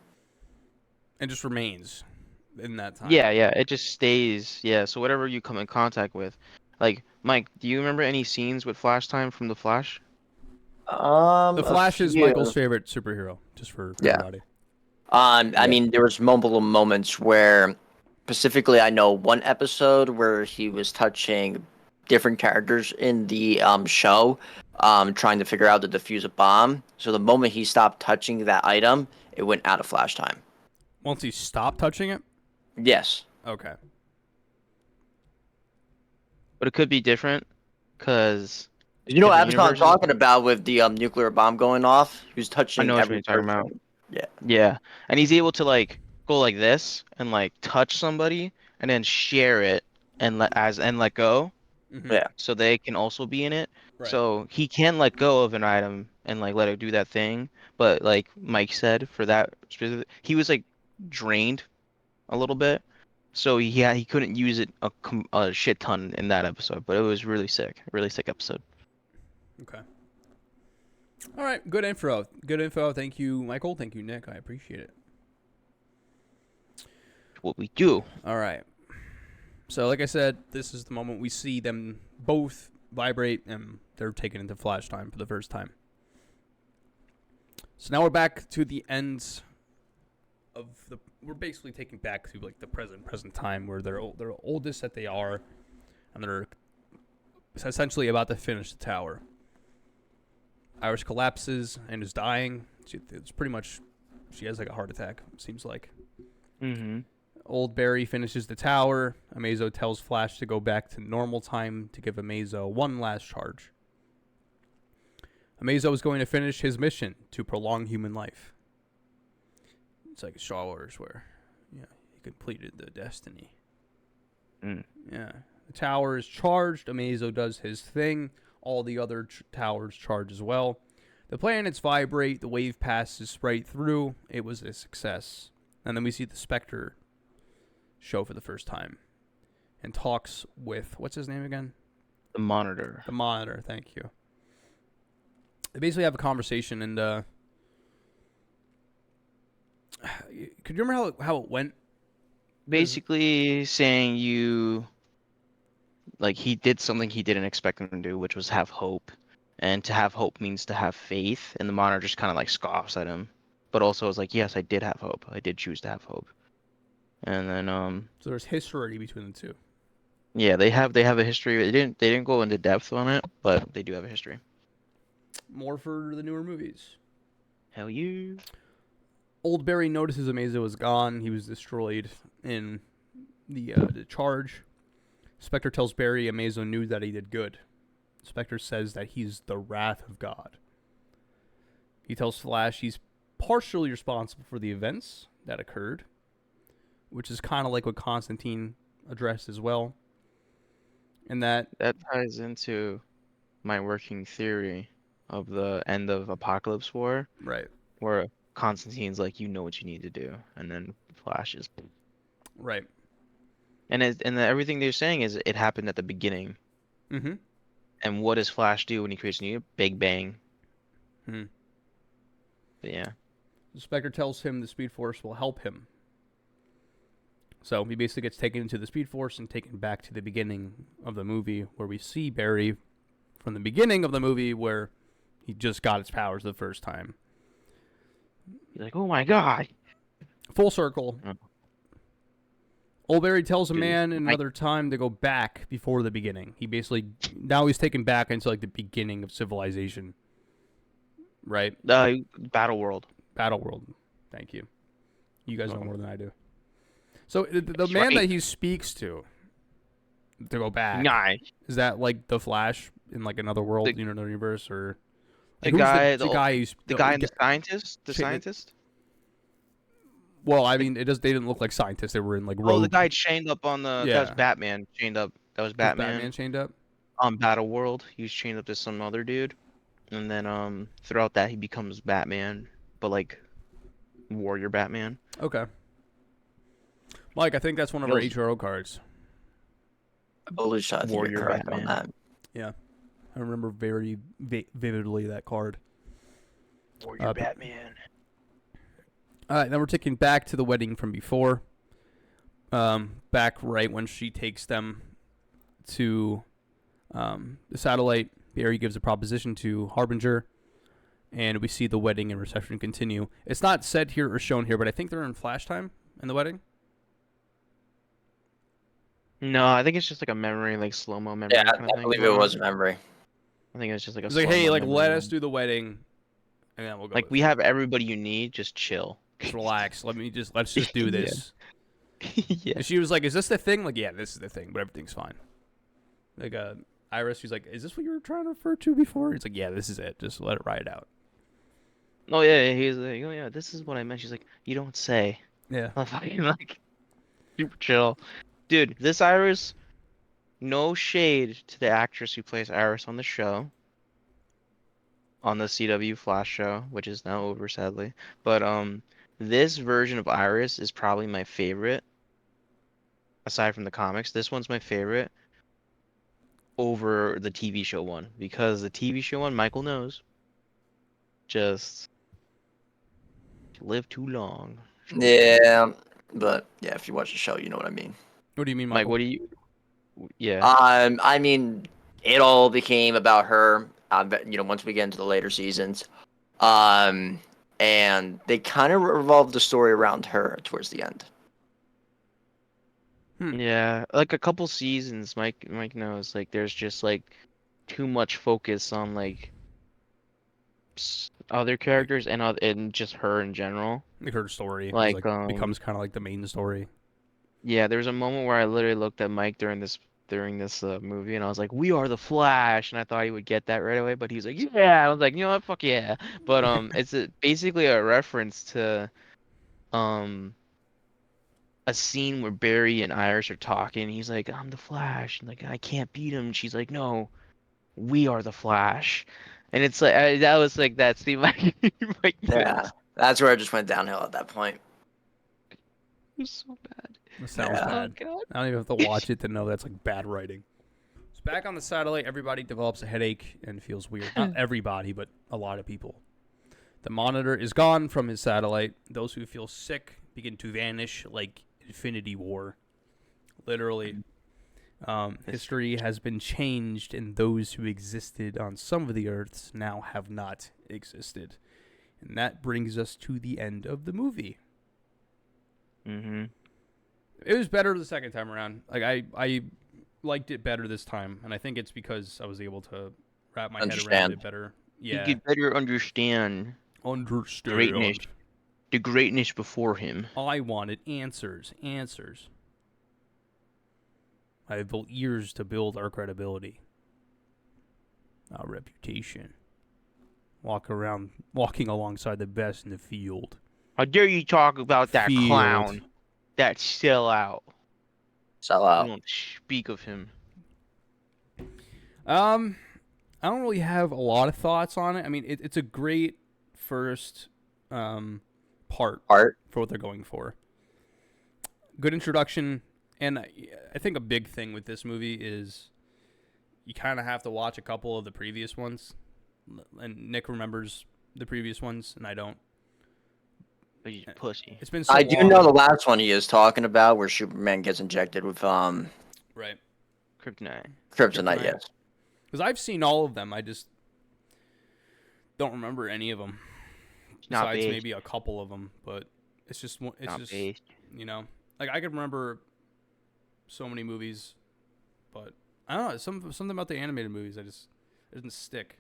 And just remains in that time. Yeah, it just stays. Yeah, so whatever you come in contact with. Like, Mike, do you remember any scenes with Flash time from The Flash? The Flash is Michael's favorite superhero, just for everybody. I mean, there was multiple moments where, specifically, I know one episode where he was touching different characters in the show, trying to figure out to defuse a bomb. So the moment he stopped touching that item, it went out of Flash time. Once he stopped touching it? Yes. Okay. But it could be different, because... You know what I'm talking about with the nuclear bomb going off? He was touching I know what every you're talking about. person. Yeah. Yeah, and he's able to like go like this and like touch somebody and then share it and let go, Yeah. so they can also be in it. Right. So he can let go of an item and like let it do that thing. But like Mike said, for that specific, he was like drained a little bit, so he couldn't use it a shit ton in that episode. But it was really sick episode. Okay. All right. Good info. Thank you, Michael. Thank you, Nick. I appreciate it. What we do. All right. So, like I said, this is the moment we see them both vibrate, and they're taken into Flash time for the first time. So now we're back to the ends of the. We're basically taken back to like the present time where they're oldest that they are, and they're essentially about to finish the tower. Iris collapses and is dying. It's pretty much, she has like a heart attack, it seems like. Old Barry finishes the tower. Amazo tells Flash to go back to normal time to give Amazo one last charge. Amazo is going to finish his mission to prolong human life. It's like Star Wars where, he completed the destiny. Yeah. The tower is charged. Amazo does his thing. All the other towers charge as well. The planets vibrate. The wave passes right through. It was a success. And then we see the Spectre show for the first time and talks with, what's his name again? The Monitor. The Monitor, thank you. They basically have a conversation, and could you remember how it went? Basically saying he did something he didn't expect him to do, which was have hope. And to have hope means to have faith. And the Monitor just kind of like scoffs at him. But also is like, yes, I did have hope. I did choose to have hope. And then so there's history between the two. Yeah, they have a history. They didn't go into depth on it, but they do have a history. More for the newer movies. Hell yeah. Old Barry notices Amazo is gone. He was destroyed in the charge. Spectre tells Barry Amazo knew that he did good. Spectre says that he's the wrath of God. He tells Flash he's partially responsible for the events that occurred, which is kind of like what Constantine addressed as well. And that ties into my working theory of the end of Apocalypse War. Right. Where Constantine's like, you know what you need to do, and then Flash is right. And everything they're saying is it happened at the beginning. Mm-hmm. And what does Flash do when he creates new? Big bang. Hmm. But yeah. The Spectre tells him the Speed Force will help him. So he basically gets taken into the Speed Force and taken back to the beginning of the movie, where we see Barry from the beginning of the movie where he just got his powers the first time. He's like, oh my god. Full circle. Oh. Old Barry tells a man in another time to go back before the beginning. He basically, now he's taken back into like the beginning of civilization. Right? Battle World. Battle World. Thank you. You guys know more than I do. So the man right. that he speaks to go back, Nice. is that like the Flash in like another world, another universe, or like, The guy, the guy who's the guy and the scientist, the scientist. Well, I mean, they didn't look like scientists. They were in like Oh, the rogue. guy chained up on the. That was Yeah. Batman chained up. That was Was Batman. Batman chained up? On Battle World, he was chained up to some other dude, and then throughout that he becomes Batman, but like Warrior Batman. Okay. Mike, I think that's one of our HRO cards. I believe so. I think Warrior you're correct Batman. on that. Yeah, I remember very vividly that card. Warrior Batman. All right, then we're taking back to the wedding from before. Back right when she takes them to the satellite. Barry gives a proposition to Harbinger, and we see the wedding and reception continue. It's not said here or shown here, but I think they're in flash time in the wedding. No, I think it's just like a memory, like slow-mo memory. Yeah, kind of I thing believe going it on. was memory. I think it's just like a. It's like, hey, like memory let one. us do the wedding, and then we'll go. Like we have everybody you need. Just chill. Just relax. Let's just do this. Yeah. And she was like, "Is this the thing?" Like, yeah, this is the thing, but everything's fine. Like, Iris, she's like, "Is this what you were trying to refer to before?" He's like, "Yeah, this is it. Just let it ride out." Oh yeah, he's like, oh yeah, this is what I meant. She's like, you don't say. Yeah. I'm fucking like, super chill, dude. This Iris, no shade to the actress who plays Iris on the show. On the CW Flash show, which is now over sadly, but this version of Iris is probably my favorite. Aside from the comics, this one's my favorite over the TV show one because the TV show one, Michael knows, just lived too long. Yeah, but yeah, if you watch the show, you know what I mean. What do you mean, Mike, Michael? what do you? Yeah. I mean, it all became about her. Once we get into the later seasons, and they kind of revolved the story around her towards the end. Yeah, like a couple seasons, Mike knows, like there's just like too much focus on like other characters and just her in general. Like her story, Like becomes kind of like the main story. yeah, there was a moment where I literally looked at Mike during this movie and I was like, "We are the Flash," and I thought he would get that right away, but he was like, "Yeah," I was like, "You know what? Fuck yeah!" But it's basically a reference to a scene where Barry and Iris are talking. He's like, "I'm the Flash," and like I can't beat him. She's like, "No, we are the Flash," and it's like that was like that scene. Mike Yeah, that's where it just went downhill at that point. It was so bad. That sounds Yeah. bad. Oh, God. I don't even have to watch it to know that's like bad writing. So back on the satellite, everybody develops a headache and feels weird. Not everybody, but a lot of people. The monitor is gone from his satellite. Those who feel sick begin to vanish like Infinity War. Literally. History has been changed, and those who existed on some of the Earths now have not existed. And that brings us to the end of the movie. Mm-hmm. It was better the second time around. Like I liked it better this time, and I think it's because I was able to wrap my head around it better. Yeah. You could better understand greatness, the greatness before him. I wanted answers. I have built years to build our credibility, our reputation. Walking alongside the best in the field. How dare you talk about that clown, that sellout? Sell out. You don't speak of him. I don't really have a lot of thoughts on it. I mean, it's a great first part for what they're going for. Good introduction, and I think a big thing with this movie is you kind of have to watch a couple of the previous ones. And Nick remembers the previous ones, and I don't. But he's a pussy. It's been so I long. do know the last one he is talking about, where Superman gets injected with right kryptonite. Yes. Because I've seen all of them, I just don't remember any of them. Besides maybe a couple of them, but it's just based. You know, like I could remember so many movies, but I don't know, something about the animated movies it doesn't stick.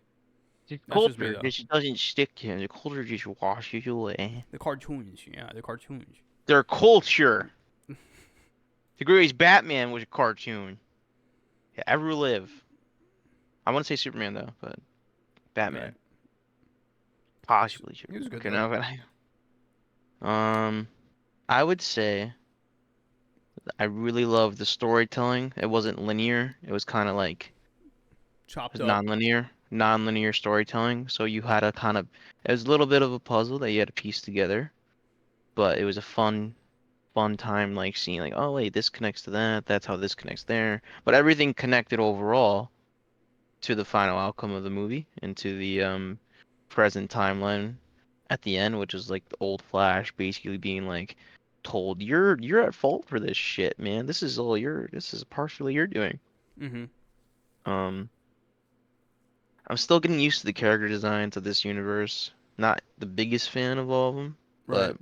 The culture just doesn't stick to him. The culture just washes away. The cartoons, yeah, the cartoons. Their culture. The greatest Batman was a cartoon. Yeah, ever live. I want to say Superman though, but Right. Batman. Possibly He was Superman. good Okay, though. no, but I would say I really loved the storytelling. It wasn't linear. It was kind of like it Chopped was up. non-linear storytelling. So you had a kind of it was a little bit of a puzzle that you had to piece together, but it was a fun time like seeing like, oh wait, this connects to that, that's how this connects there. But everything connected overall to the final outcome of the movie and to the present timeline at the end, which is like the old Flash basically being like told you're at fault for this shit, man. This is partially your doing. Mm-hmm. Um I'm still getting used to the character designs of this universe. Not the biggest fan of all of them, Right. but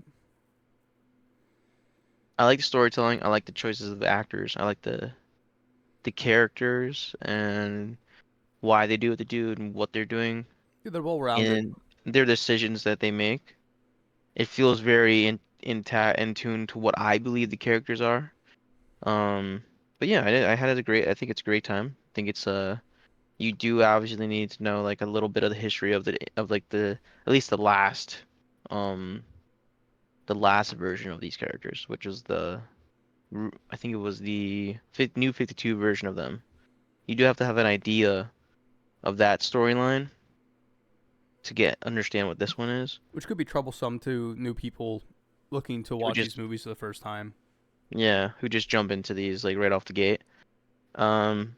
I like the storytelling. I like the choices of the actors. I like the characters and why they do what they do and what they're doing Yeah, they're well rounded. and their decisions that they make. It feels very in tune to what I believe the characters are. Um, but yeah, I had a great. I think it's a great time. I think it's you do obviously need to know like a little bit of the history of like the at least um the last version of these characters, which was I think it was the new 52 version of them. You do have to have an idea of that storyline to get understand what this one is. Which could be troublesome to new people looking to Who watch these just movies for the first time. yeah, who just jump into these like right off the gate. Um,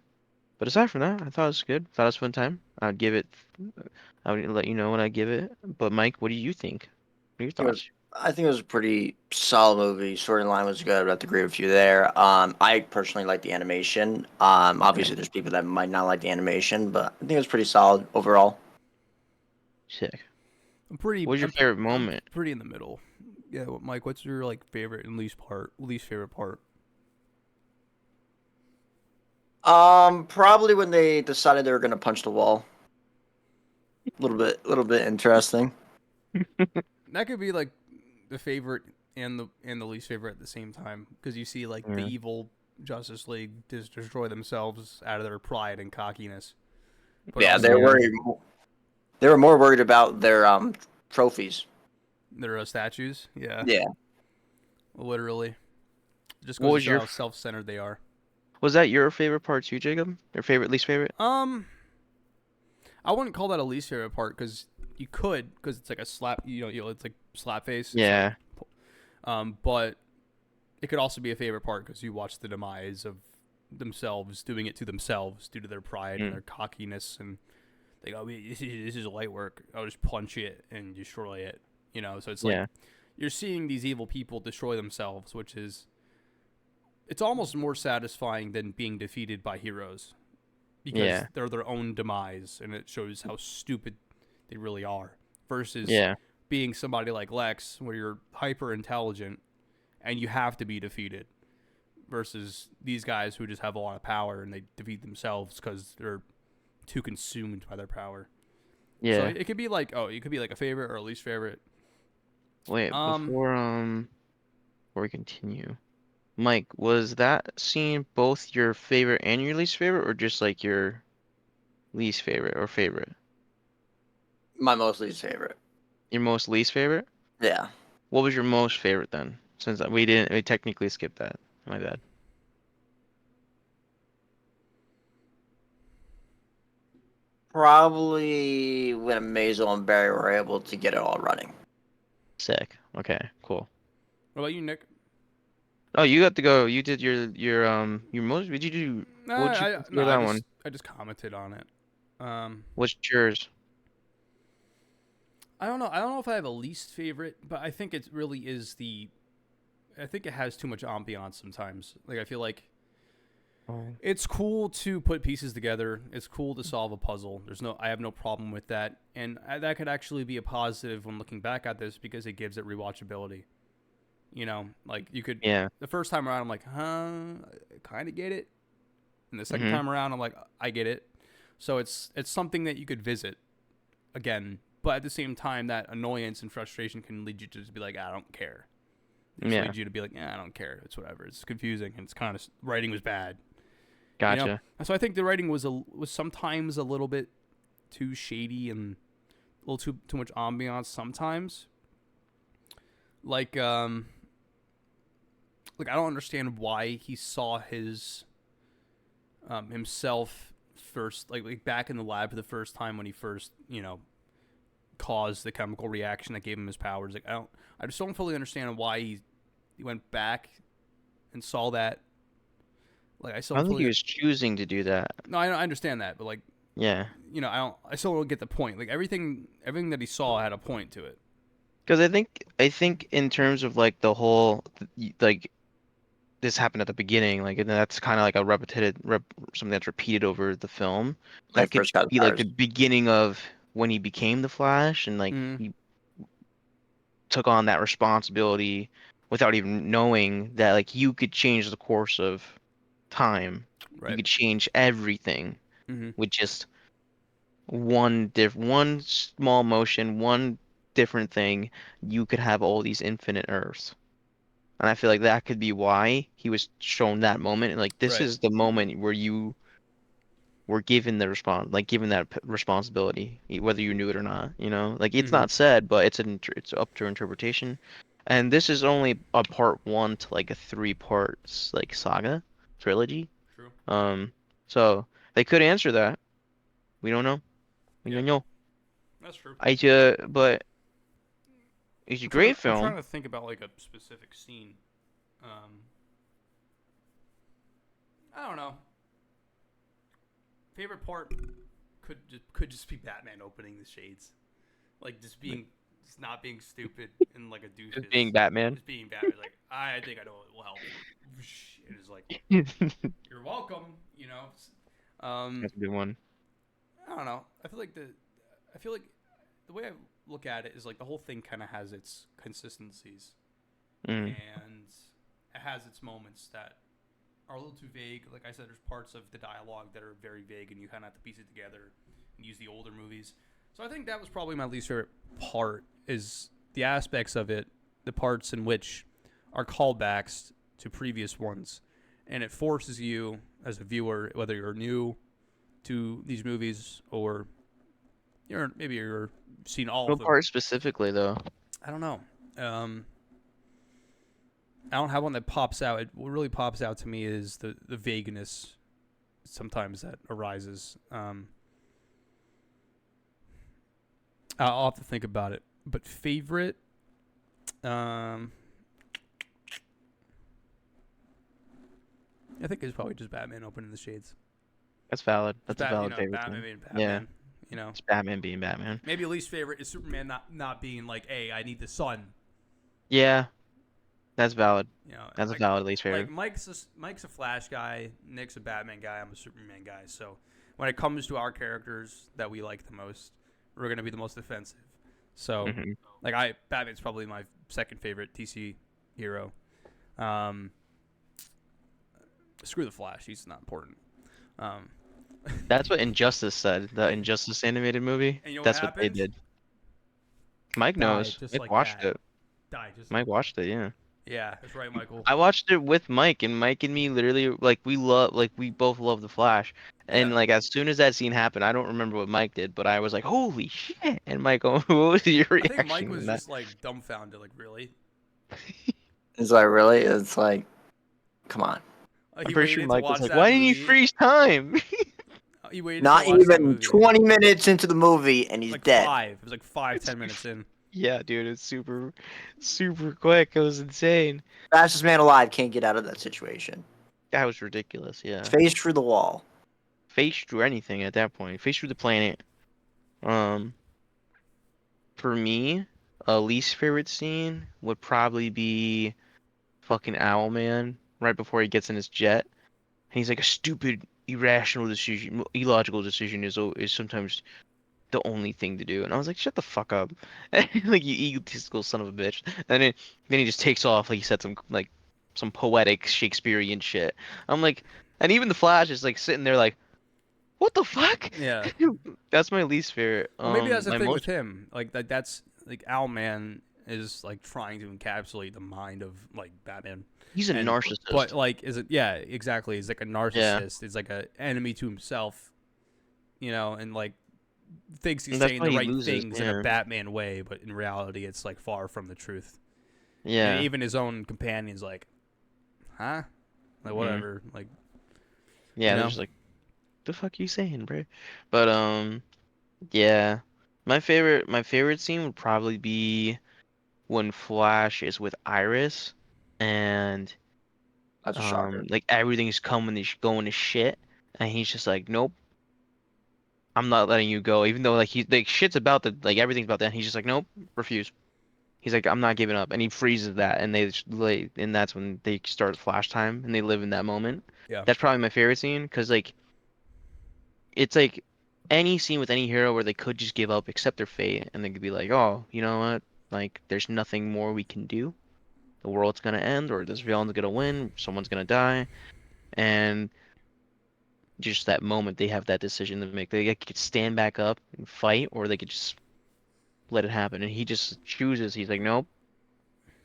but aside from that, I thought it was good. Thought it was a fun time. I'd give it. I would let you know when I give it. But Mike, what do you think? What are your It was. thoughts? I think it was a pretty solid movie. Storyline was good. I have to agree with you there. I personally like the animation. Okay, Obviously, there's people that might not like the animation, but I think it was pretty solid overall. sick. I'm pretty. What was your I'm, favorite I'm moment? pretty in the middle. Yeah, Mike. What's your like favorite and least favorite part? Probably when they decided they were gonna punch the wall. Little bit interesting. That could be like the favorite and the least favorite at the same time because you see like the Yeah. evil Justice League destroy themselves out of their pride and cockiness, but Yeah, also Yeah. they were more worried about their trophies. their statues. Yeah, Yeah. literally, just What goes to was show your how self-centered they are. was that your favorite part too, Jacob? Your favorite, least favorite? Um, I wouldn't call that a least favorite part because you could because it's like a slap. It's like slap face. It's like, Yeah. but it could also be a favorite part because you watch the demise of themselves doing it to themselves due to their pride and Mm. their cockiness and they go, this is light work. I'll just punch it and destroy it. So it's like Yeah. you're seeing these evil people destroy themselves, which is it's almost more satisfying than being defeated by heroes because Yeah. they're their own demise and it shows how stupid they really are versus Yeah. being somebody like Lex where you're hyper intelligent and you have to be defeated versus these guys who just have a lot of power and they defeat themselves because they're too consumed by their power. So Yeah. it could be like, it could be like a favorite or a least favorite. Wait, Um, before we continue, Mike, was that scene both your favorite and your least favorite, or just like your least favorite or favorite? My most least favorite. Your most least favorite? Yeah. What was your most favorite then? Since we technically skipped that. My bad. Probably when Maisel and Barry were able to get it all running. Sick. Okay, cool. what about you, Nick? Oh, you got to go. You did your most. Did you do? What did you Nah, consider that one? I just commented on it. Um, What's yours? I don't know. I don't know if I have a least favorite, but I think it really is the. I think it has too much ambiance sometimes. Like I feel like Oh. it's cool to put pieces together. It's cool to solve a puzzle. I have no problem with that, and that could actually be a positive when looking back at this because it gives it rewatchability. Like you could Yeah. the first time around, I'm like, huh, I kind of get it, and the second Mhm. time around, I'm like, I get it. So it's something that you could visit again, but at the same time, that annoyance and frustration can lead you to just be like, I don't care. They just lead you to be like, I don't care. It's whatever. It's confusing and it's kind of writing was bad. Gotcha. You know? So I think the writing was sometimes a little bit too shady and a little too much ambiance sometimes. Like I don't understand why he saw his himself first, like back in the lab for the first time when he first, caused the chemical reaction that gave him his powers. Like I just don't fully understand why he went back and saw that. Like I don't think he was choosing to do that. No, I understand that, but like, yeah, I still don't get the point. Like everything that he saw had a point to it. Because I think in terms of like the whole like this happened at the beginning, like, and that's kind of like a something that's repeated over the film. When he That could first got be like powers. the beginning of when he became the Flash, and like he took on that responsibility without even knowing that like you could change the course of time. Right. You could change everything with just one small motion, one different thing. You could have all these infinite Earths. And I feel like that could be why he was shown that moment. And like, this is the moment where you were given given that responsibility, whether you knew it or not. Like it's not said, but it's up to interpretation. And this is only a part 1 to like a 3-part like saga trilogy. True. So they could answer that. We don't know. We don't know. That's true. But it's a great film. I'm trying to think about like a specific scene. I don't know. Favorite part could just be Batman opening the shades, like just not being stupid and like a douche. Just being Batman. Just being Batman. Like I think I know it will help. It is like you're welcome. That's a good one. I don't know. I feel like the way I look at it is like the whole thing kind of has its consistencies, and it has its moments that are a little too vague. Like I said, there's parts of the dialogue that are very vague, and you kind of have to piece it together and use the older movies. So I think that was probably my least favorite part, is the aspects of it, the parts in which are callbacks to previous ones, and it forces you as a viewer, whether you're new to these movies or you're seen all of them. What part specifically, though? I don't know. I don't have one that pops out. What really pops out to me is the vagueness sometimes that arises. I'll have to think about it. But favorite, I think it's probably just Batman opening the shades. That's valid. That's a valid favorite. Batman being Batman. Yeah. It's Batman being Batman. Maybe least favorite is Superman not being like, hey, I need the sun. Yeah. That's valid. That's a valid least favorite. Like Mike's a Flash guy, Nick's a Batman guy, I'm a Superman guy. So when it comes to our characters that we like the most, we're gonna be the most offensive. So Batman's probably my second favorite DC hero. Screw the Flash, he's not important. That's what Injustice said. The Injustice animated movie. That's what they did. Mike knows. Mike watched it. Mike watched it. Yeah. Yeah, that's right, Michael. I watched it with Mike, and Mike and me literally we both love the Flash. And like as soon as that scene happened, I don't remember what Mike did, but I was like, "Holy shit!" And Mike, what was your reaction? I think Mike was just like dumbfounded, like really. It's like really? It's like, come on. I'm pretty sure Mike was like, "Why didn't you freeze time?" He waited. Not even 20 minutes into the movie, and he's dead. It was like 5-10 minutes in. Yeah, dude, it's super, super quick. It was insane. Fastest man alive can't get out of that situation. That was ridiculous. Yeah. Face through the wall. Face through anything at that point. Face through the planet. For me, a least favorite scene would probably be fucking Owlman right before he gets in his jet, and he's like, a stupid, irrational decision, illogical decision is sometimes the only thing to do. And I was like, shut the fuck up. Like, you egotistical son of a bitch. And then he just takes off, like he said some poetic Shakespearean shit. I'm like, and even the Flash is like sitting there like, what the fuck? Yeah. That's my least favorite. Well, maybe that's the thing with him. Like that's like Owlman. is like trying to encapsulate the mind of like Batman. He's a And but narcissist. like is it yeah, exactly. He's like a Yeah, narcissist. He's like a enemy to himself, and like thinks he's and that's saying why the he right loses. things in a Yeah, Batman way, but in reality it's like far from the truth. And yeah, even his own companions like, huh? Like hmm whatever. Like, you yeah. They're know? just like, the fuck you saying, bro? But yeah. My favorite scene would probably be when Flash is with Iris, and That's a shocker. like everything's going to shit, and he's just like, nope, I'm not letting you go, even though like he like shit's about the like everything's about that. And he's just like, nope, refuse. He's like, I'm not giving up, and he freezes that, and and that's when they start Flash time, and they live in that moment. Yeah. That's probably my favorite scene, because like it's like any scene with any hero where they could just give up, accept their fate, and they could be like, oh, you know what? Like, there's nothing more we can do. The world's gonna end, or this villain's gonna win, someone's gonna die, and just that moment they have that decision to make. They could stand back up and fight, or they could just let it happen. And he just chooses. He's like, nope,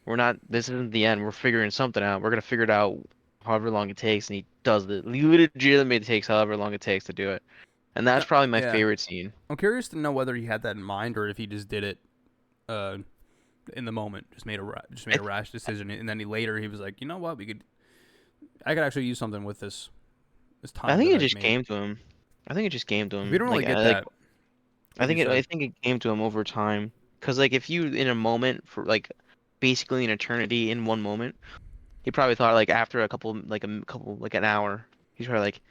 we're not. This isn't the end. We're figuring something out. We're gonna figure it out, however long it takes. And he does it. He legitimately takes however long it takes to do it. And that's No, probably my yeah. favorite scene. I'm curious to know whether he had that in mind or if he just did it uh, in the moment, just made I a rash decision, and then he was like, you know what, I could actually use something with this I time think that it I've just made. came to him. I think it just came to We him. don't really Like get I like that, I like you think it I said. think it came to him over time. Cause like if you in a moment for like basically an eternity in one moment, he probably thought like after a couple like an hour, he's probably like,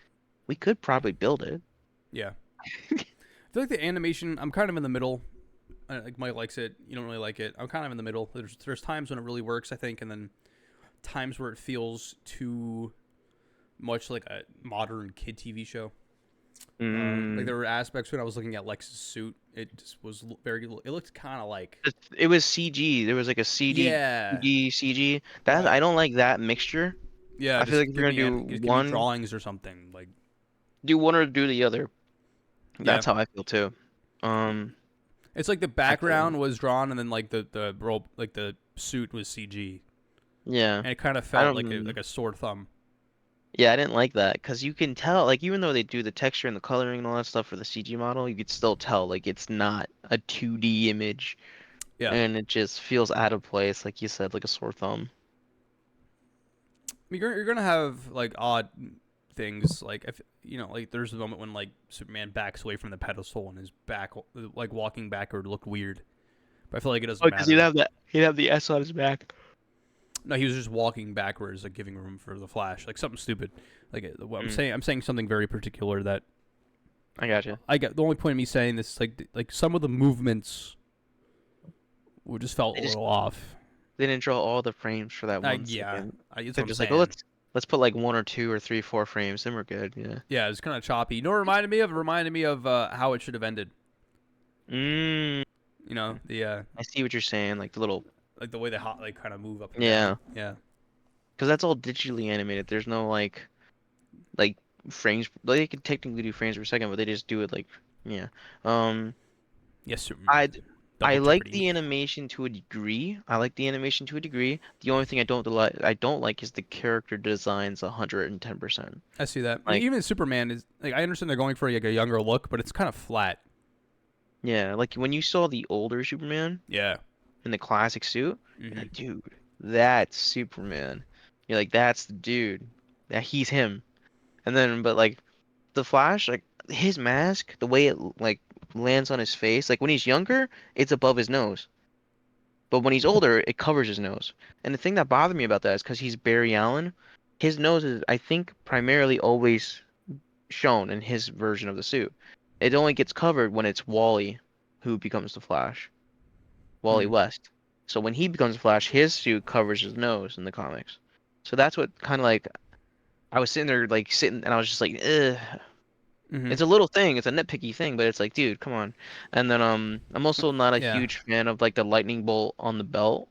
we could probably build it. Yeah, I feel like the animation. I'm kind of in the middle. Like Mike likes it, you don't really like it. I'm kind of in the middle. There's times when it really works, I think, and then times where it feels too much like a modern kid TV show. Like Mm. there were aspects when I was looking at Lex's suit, it just was very. It looked kind of like It was CG. There was like a CD, yeah, 2D CG. That right. I don't like that mixture. Yeah, I feel like if you're gonna just give me do drawings or something. Like one or do the other. yeah, That's how I feel too. Um, it's like the I feel background was drawn and then like the rope, like the suit was CG, yeah. and it kind of I felt like don't. a sore thumb. Yeah, I didn't like that because you can tell, like, even though they do the texture and the coloring and all that stuff for the CG model, you could still tell, like, it's not a 2D image, Yeah, and it just feels out of place, like you said, like a sore thumb. you're gonna have like odd things like if like there's a moment when like Superman backs away from the pedestal and his back like walking backward looked weird, but I feel like it doesn't Oh, because matter. he'd have the S on his back. No, he was just walking backwards, like giving room for the Flash, like something stupid. Like Mm, I'm saying something very particular that I gotcha. I got. The only point of me saying this is like some of the movements were just felt They a just little off. they didn't draw all the frames for that one Yeah, second. that's They're what I'm just like, oh, saying. let's put like one or two or three, 4 frames, then we're good. Yeah. Yeah, it's kind of choppy. You know what it reminded me of? It reminded me of how it should have ended. Mm, The I see what you're saying, like the little, like the way they hot like kind of move up and down. yeah, Yeah. because that's all digitally animated. There's no like frames. They can technically do frames per second, but they just do it like yeah. Um, Yes, I Superman. I Double like jeopardy. the animation to a degree. I like the animation to a degree. The only thing I don't like is the character designs 110%. I see that. Like Even Superman is like I understand they're going for like a younger look, but it's kind of flat. yeah, like when you saw the older Superman Yeah. in the classic suit, you're Hmm. like, dude, that's Superman. You're like, that's the dude. That he's him. And then but like the Flash, like his mask, the way it like lands on his face, like when he's younger, it's above his nose. But when he's older, it covers his nose. And the thing that bothered me about that is because he's Barry Allen, his nose is, I think, primarily always shown in his version of the suit. It only gets covered when it's Wally who becomes the Flash, Wally Hmm. West. So when he becomes the Flash, his suit covers his nose in the comics. So that's what kind of like I was sitting there like sitting and I was just like, ugh. Hmm. It's a little thing, it's a nitpicky thing, but it's like, dude, come on. And then I'm also not a Yeah. huge fan of like the lightning bolt on the belt.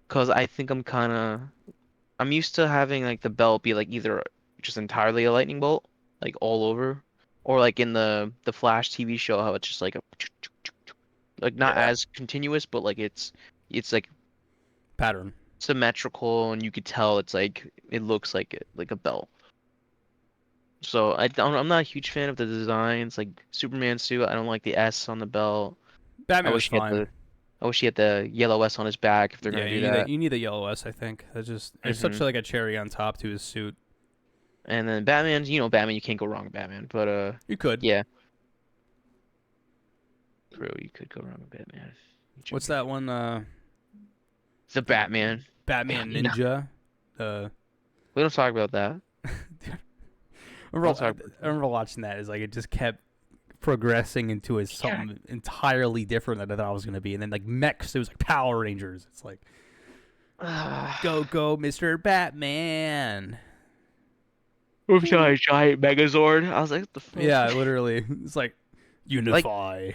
Cause I think I'm used to having like the belt be like either just entirely a lightning bolt, like all over, or like in the Flash TV show how it's just like a Like not Yeah. as continuous, but like it's like Pattern. symmetrical, and you could tell it's like it looks like a belt. So I'm not a huge fan of the designs. Like Superman suit, I don't like the S on the belt. I Batman was wish he had fine. the yellow S on his back if they're Yeah, gonna do that. you need the yellow S. I think that's just it's such hmm like a cherry on top to his suit. And then Batman, Batman, you can't go wrong with Batman. But You could. yeah, bro, you could go wrong with Batman. What's that one? The Batman. Batman You know, Ninja. we don't talk about that. I Don't talk about I remember watching that. It's like it just kept progressing into something entirely different than I thought it was gonna be, and then like mechs, it was like Power Rangers. It's like go, Mr. Batman. With giant Megazord. I was like, what the fuck? Yeah, literally, it's like unify.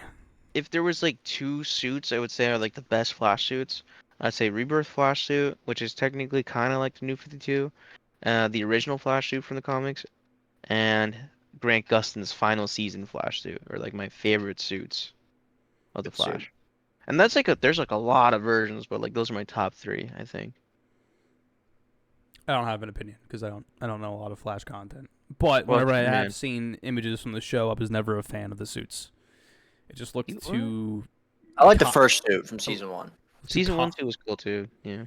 If there was like two suits, I would say are like the best Flash suits. I'd say Rebirth Flash suit, which is technically kind of like the New 52, the original Flash suit from the comics, and Grant Gustin's final season Flash suit, are like my favorite suits of the Good suit. Flash. And that's like there's like a lot of versions, but like those are my top three, I think. I don't have an opinion because I don't know a lot of Flash content. But Well, whenever I man. have seen images from the show, I was never a fan of the suits. It just looked You too. I like the Co- first suit from season 1. Season co- 1, 2 was cool too. Yeah.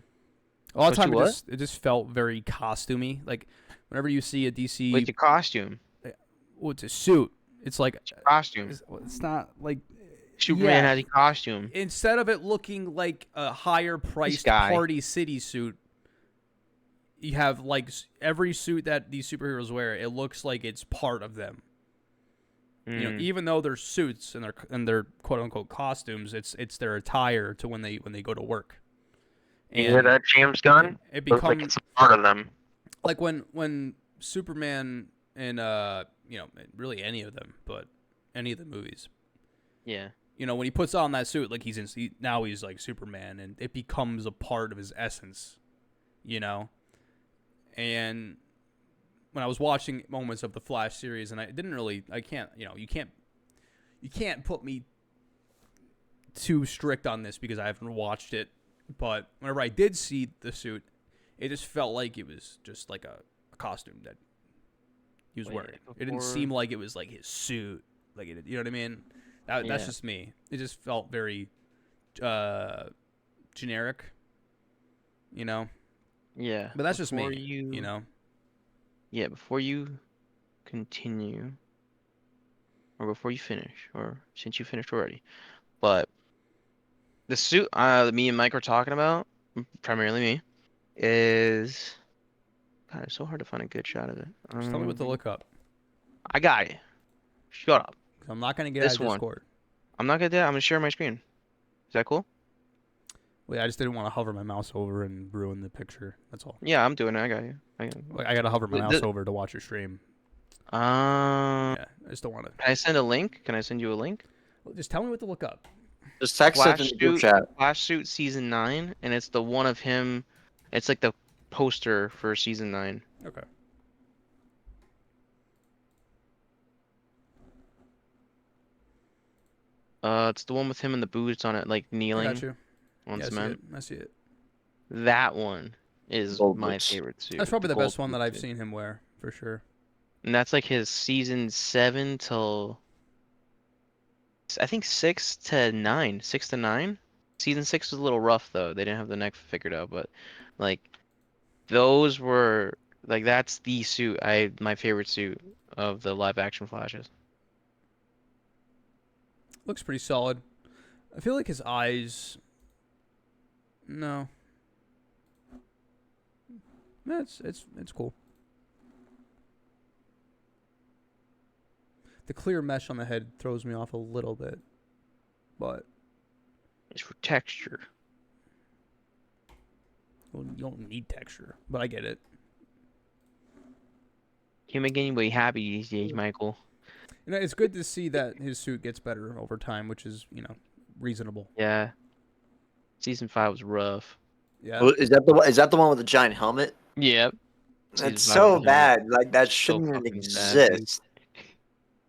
A lot of But time you what? it just felt very costumey. Like whenever you see a DC, Like the costume. well, it's a suit. It's like Costume. it's not like Superman yeah. has a costume. Instead of it looking like a higher priced guy. Party City suit, you have like every suit that these superheroes wear. It looks like it's part of them. You know, even though they're suits and they're quote unquote costumes, it's their attire to when they go to work. You hear that, James Gunn? It Looks like becomes it's a part of them. like when Superman and really any of them, but any of the movies, Yeah. when he puts on that suit, like now he's like Superman, and it becomes a part of his essence, And when I was watching moments of the Flash series, and I can't, you can't put me too strict on this because I haven't watched it. But whenever I did see the suit, it just felt like it was just like a costume that he was wearing. It didn't seem like it was like his suit, like you know what I mean? That's just me. It just felt very generic, Yeah. But that's just me, Yeah, before you continue, or before you finish, or since you finished already, but the suit that me and Mike are talking about, primarily me, is God, it's so hard to find a good shot of it. Just tell me what to look up. I got it. Shut up. 'Cause I'm not gonna get This out of one. Discord. I'm not gonna do that. I'm gonna share my screen. Is that cool? Wait, I just didn't want to hover my mouse over and ruin the picture. That's all. Yeah, I'm doing it. I got you. Like, I gotta hover my Wait, mouse over to watch your stream. Yeah, I just don't want to. can I send a link? Can I send you a link? Just tell me what to look up. Just text it in the group chat. Flash suit season 9, and it's the one of him. It's like the poster for season 9. Okay. It's the one with him in the boots on it, like I kneeling got you. on Yeah, cement. I see it. That one is Gold my boots. favorite suit. That's probably the gold best one that boot I've suit. seen him wear for sure. And that's like his season 7 till I think 6 to 9. 6 to 9. Season 6 was a little rough though. They didn't have the neck figured out, but like those were like that's the suit my favorite suit of the live action Flashes. Looks pretty solid. I feel like his eyes. No. It's cool. The clear mesh on the head throws me off a little bit, but It's for texture. well, you don't need texture. But I get it. Can't make anybody happy these days, Michael. It's good to see that his suit gets better over time, which is reasonable. Yeah. Season 5 was rough. Yeah. Oh, is that the one with the giant helmet? Yep. That's Season 5 so was bad. Like that so shouldn't even fucking bad, dude. exist.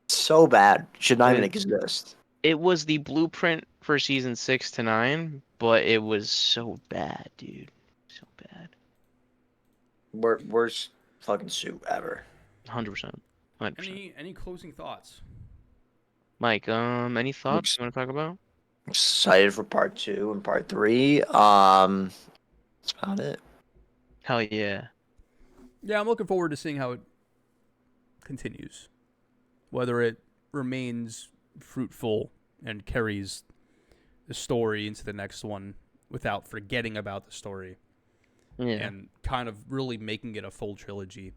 So bad. Should not even Dude. exist. It was the blueprint for season 6 to 9, but it was so bad, dude. So bad. Worst fucking suit ever. 100%. 100%. Any closing thoughts? Mike, any thoughts you want to talk about? Excited for part 2 and part 3. That's about it. Hell yeah. Yeah, I'm looking forward to seeing how it continues. Whether it remains fruitful and carries the story into the next one without forgetting about the story. Yeah. And kind of really making it a full trilogy.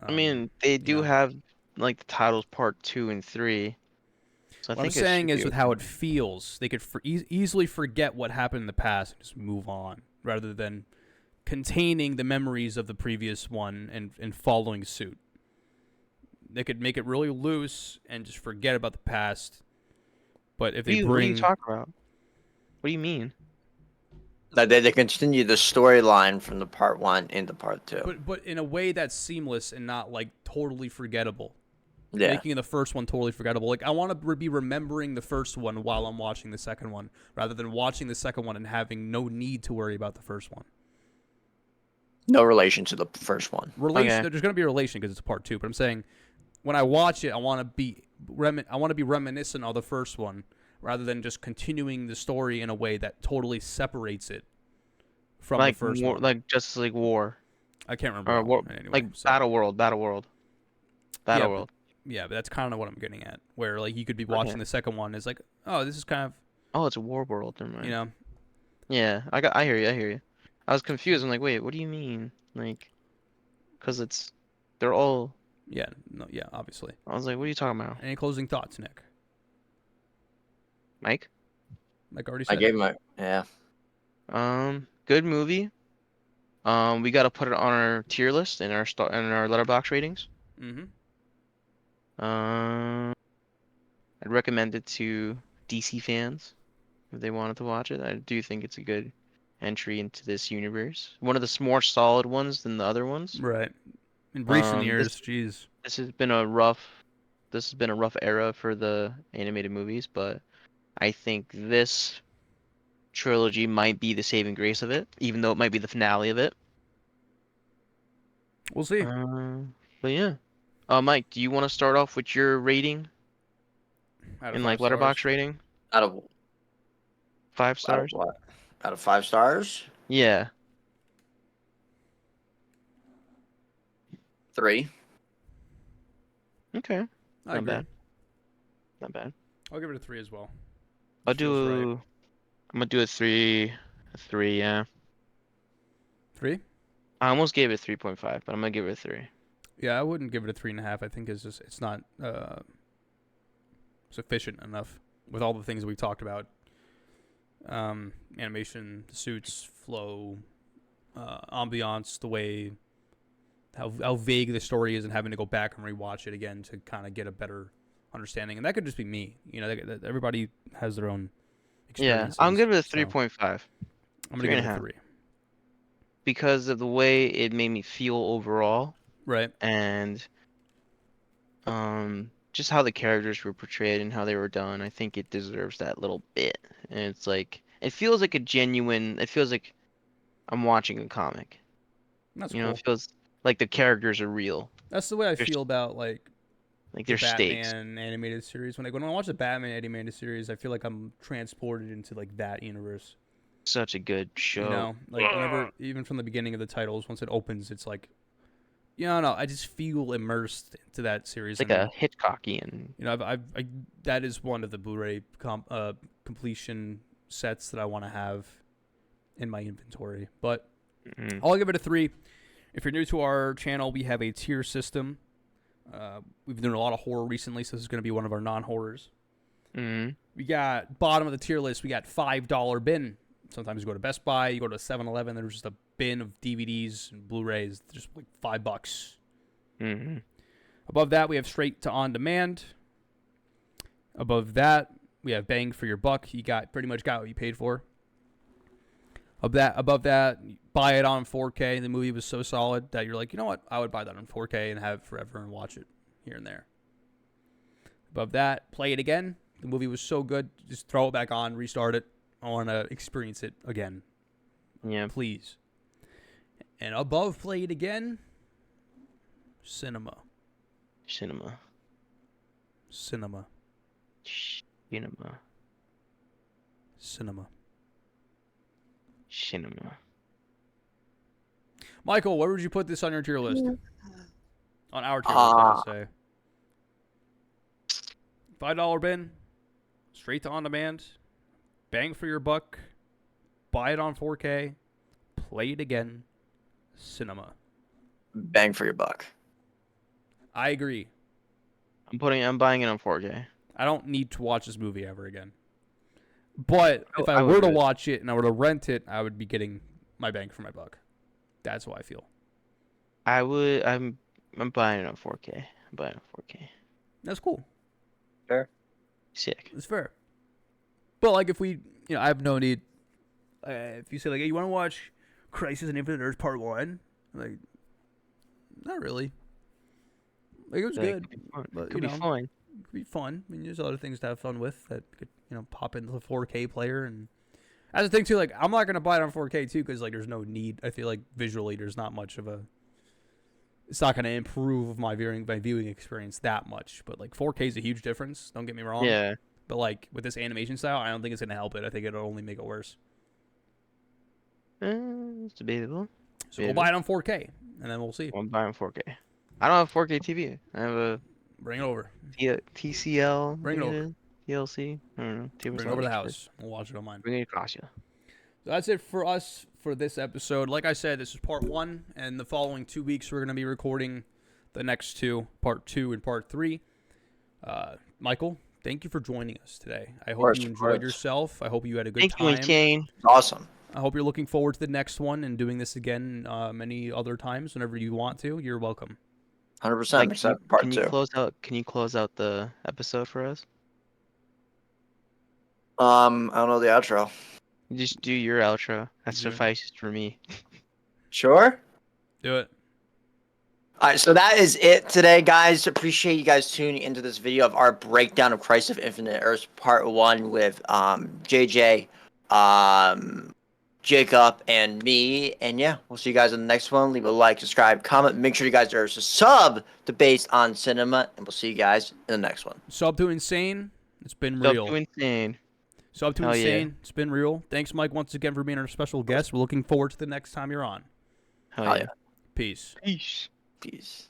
I mean, they do know. have like the titles part 2 and 3. So I What I'm think it saying should is be with how it feels, they could easily forget what happened in the past and just move on, rather than containing the memories of the previous one and following suit. They could make it really loose and just forget about the past. But if they What are you bring... talking about? What do you mean? Like they continue the storyline from the part 1 into part 2. But in a way that's seamless and not like totally forgettable. Yeah. Making the first one totally forgettable. Like I want to be remembering the first one while I'm watching the second one, rather than watching the second one and having no need to worry about the first one. No relation to the first one. Relation. Okay. There's going to be a relation because it's part 2. But I'm saying, when I watch it, I want to be reminiscent of the first one, rather than just continuing the story in a way that totally separates it from Like the first war, one. like Justice League War, I can't remember. or war, Anyway, like so. Battle World. Yeah, but that's kind of what I'm getting at. Where like you could be watching the second one, it's like, oh, this is kind of, Oh, it's a War World. Never mind. you know. Yeah, I hear you. I was confused. I'm like, wait, what do you mean? Like, cause they're all. Yeah, no, yeah, obviously. I was like, what are you talking about, Any closing thoughts, Nick? Mike? Like I already I said. gave him yeah. Good movie. We gotta put it on our tier list and our letterbox ratings. Mm-hmm. I'd recommend it to DC fans if they wanted to watch it. I do think it's a good entry into this universe. One of the more solid ones than the other ones. Right. In recent This years, jeez. this has been a rough era for the animated movies, but I think this trilogy might be the saving grace of it, even though it might be the finale of it. We'll see. But yeah. Mike, do you want to start off with your rating Out of in 5 like stars. letterbox rating? Out of 5 stars? what? Out of 5 stars? Yeah. 3. I Okay. Not agree. bad. Not bad. I'll give it a 3 as well. I'll Feels right. do. I'm gonna do a 3. A 3, yeah. 3? I almost gave it 3.5, but I'm gonna give it a 3. Yeah, I wouldn't give it a 3.5. I think it's not sufficient enough with all the things we talked about. Animation, suits, flow, ambiance, the way how vague the story is, and having to go back and rewatch it again to kind of get a better understanding. And that could just be me. You know, everybody has their own Yeah, experiences. I'm giving it a so 3.5 I'm gonna give it a 3.5. 3. because of the way it made me feel overall, Right. and just how the characters were portrayed and how they were done. I think it deserves that little bit. And it's like it feels like a genuine. It feels like I'm watching a comic. That's You know, cool. it feels like the characters are real. That's the way I There's- feel about like Like the there's stakes. Batman animated series. When I watch the Batman animated series, I feel like I'm transported into like that universe. Such a good show. You know, like whenever, even from the beginning of the titles, once it opens, it's like, no, I just feel immersed into that series. It's like a Hitchcockian. You know, I that is one of the Blu-ray completion sets that I want to have in my inventory. But Mhm. I'll give it a 3. If you're new to our channel, we have a tier system. We've been doing a lot of horror recently, so this is going to be one of our non-horrors. Mhm. We got bottom of the tier list. We got $5 bin. Sometimes you go to Best Buy, you go to 7-Eleven. There's just a bin of DVDs and Blu-rays, just like $5. Mhm. Above that, we have straight to on demand. Above that, we have bang for your buck. You pretty much got what you paid for. Above that, buy it on 4K. The movie was so solid that you're like, you know what? I would buy that on 4K and have it forever and watch it here and there. Above that, play it again. The movie was so good. Just throw it back on, restart it. I want to experience it again. Yeah. Please. And above play it again. Cinema. Cinema. Cinema. Cinema. Cinema. Cinema. Michael, where would you put this on your tier list? On our tier list, I should say. $5 bin. Straight to on demand. Bang for your buck. Buy it on 4K. Play it again. Cinema. Bang for your buck. I agree. I'm buying it on 4K. I don't need to watch this movie ever again. But if I I were would to do it. watch it and I were to rent it, I would be getting my bang for my buck. That's how I feel. I'm buying it on 4K. I'm buying it on 4K. That's cool. Fair. Sick. It's fair. But like if we, I have no need. If you say like, hey, you want to watch Crisis on Infinite Earth Part 1? Like, not really. Like it was good. But, Could be fun. It could be fun. I mean, there's other things to have fun with that could, pop into the 4K player. And that's the thing, too. Like, I'm not going to buy it on 4K, too, because, like, there's no need. I feel like visually there's not much of a... It's not going to improve my viewing experience that much. But, like, 4K is a huge difference. Don't get me wrong. Yeah. But, like, with this animation style, I don't think it's going to help it. I think it'll only make it worse. It's debatable. So we'll buy it on 4K, and then we'll see. I'm buying 4K. I don't have 4K TV. I have a Bring it over. TCL. Bring it over. TLC. I don't know. Bring it over to the house. We'll watch it on mine. Bring it across you. So that's it for us for this episode. Like I said, this is part 1, and the following 2 weeks we're going to be recording the next 2, part 2 and part 3. Michael, thank you for joining us today. I hope you enjoyed yourself. I hope you had a good time. Thank you, Kane. Awesome. I hope you're looking forward to the next one and doing this again many other times whenever you want to. You're welcome. 100%. Except part Can 2. you close out the episode for us? I don't know the outro. Just do your outro. That suffices for me. Sure. Do it. All right, so that is it today, guys. Appreciate you guys tuning into this video of our breakdown of Crisis of Infinite Earths Part 1 with JJ, Jacob, and me. And yeah, we'll see you guys in the next one. Leave a like, subscribe, comment. Make sure you guys are sub to Based on Cinema, and we'll see you guys in the next one. Sub to Insane. It's been real. Sub to Insane. Sub to Insane. It's been real. Thanks, Mike, once again for being our special guest. We're looking forward to the next time you're on. Hell yeah. Peace. Peace. Peace.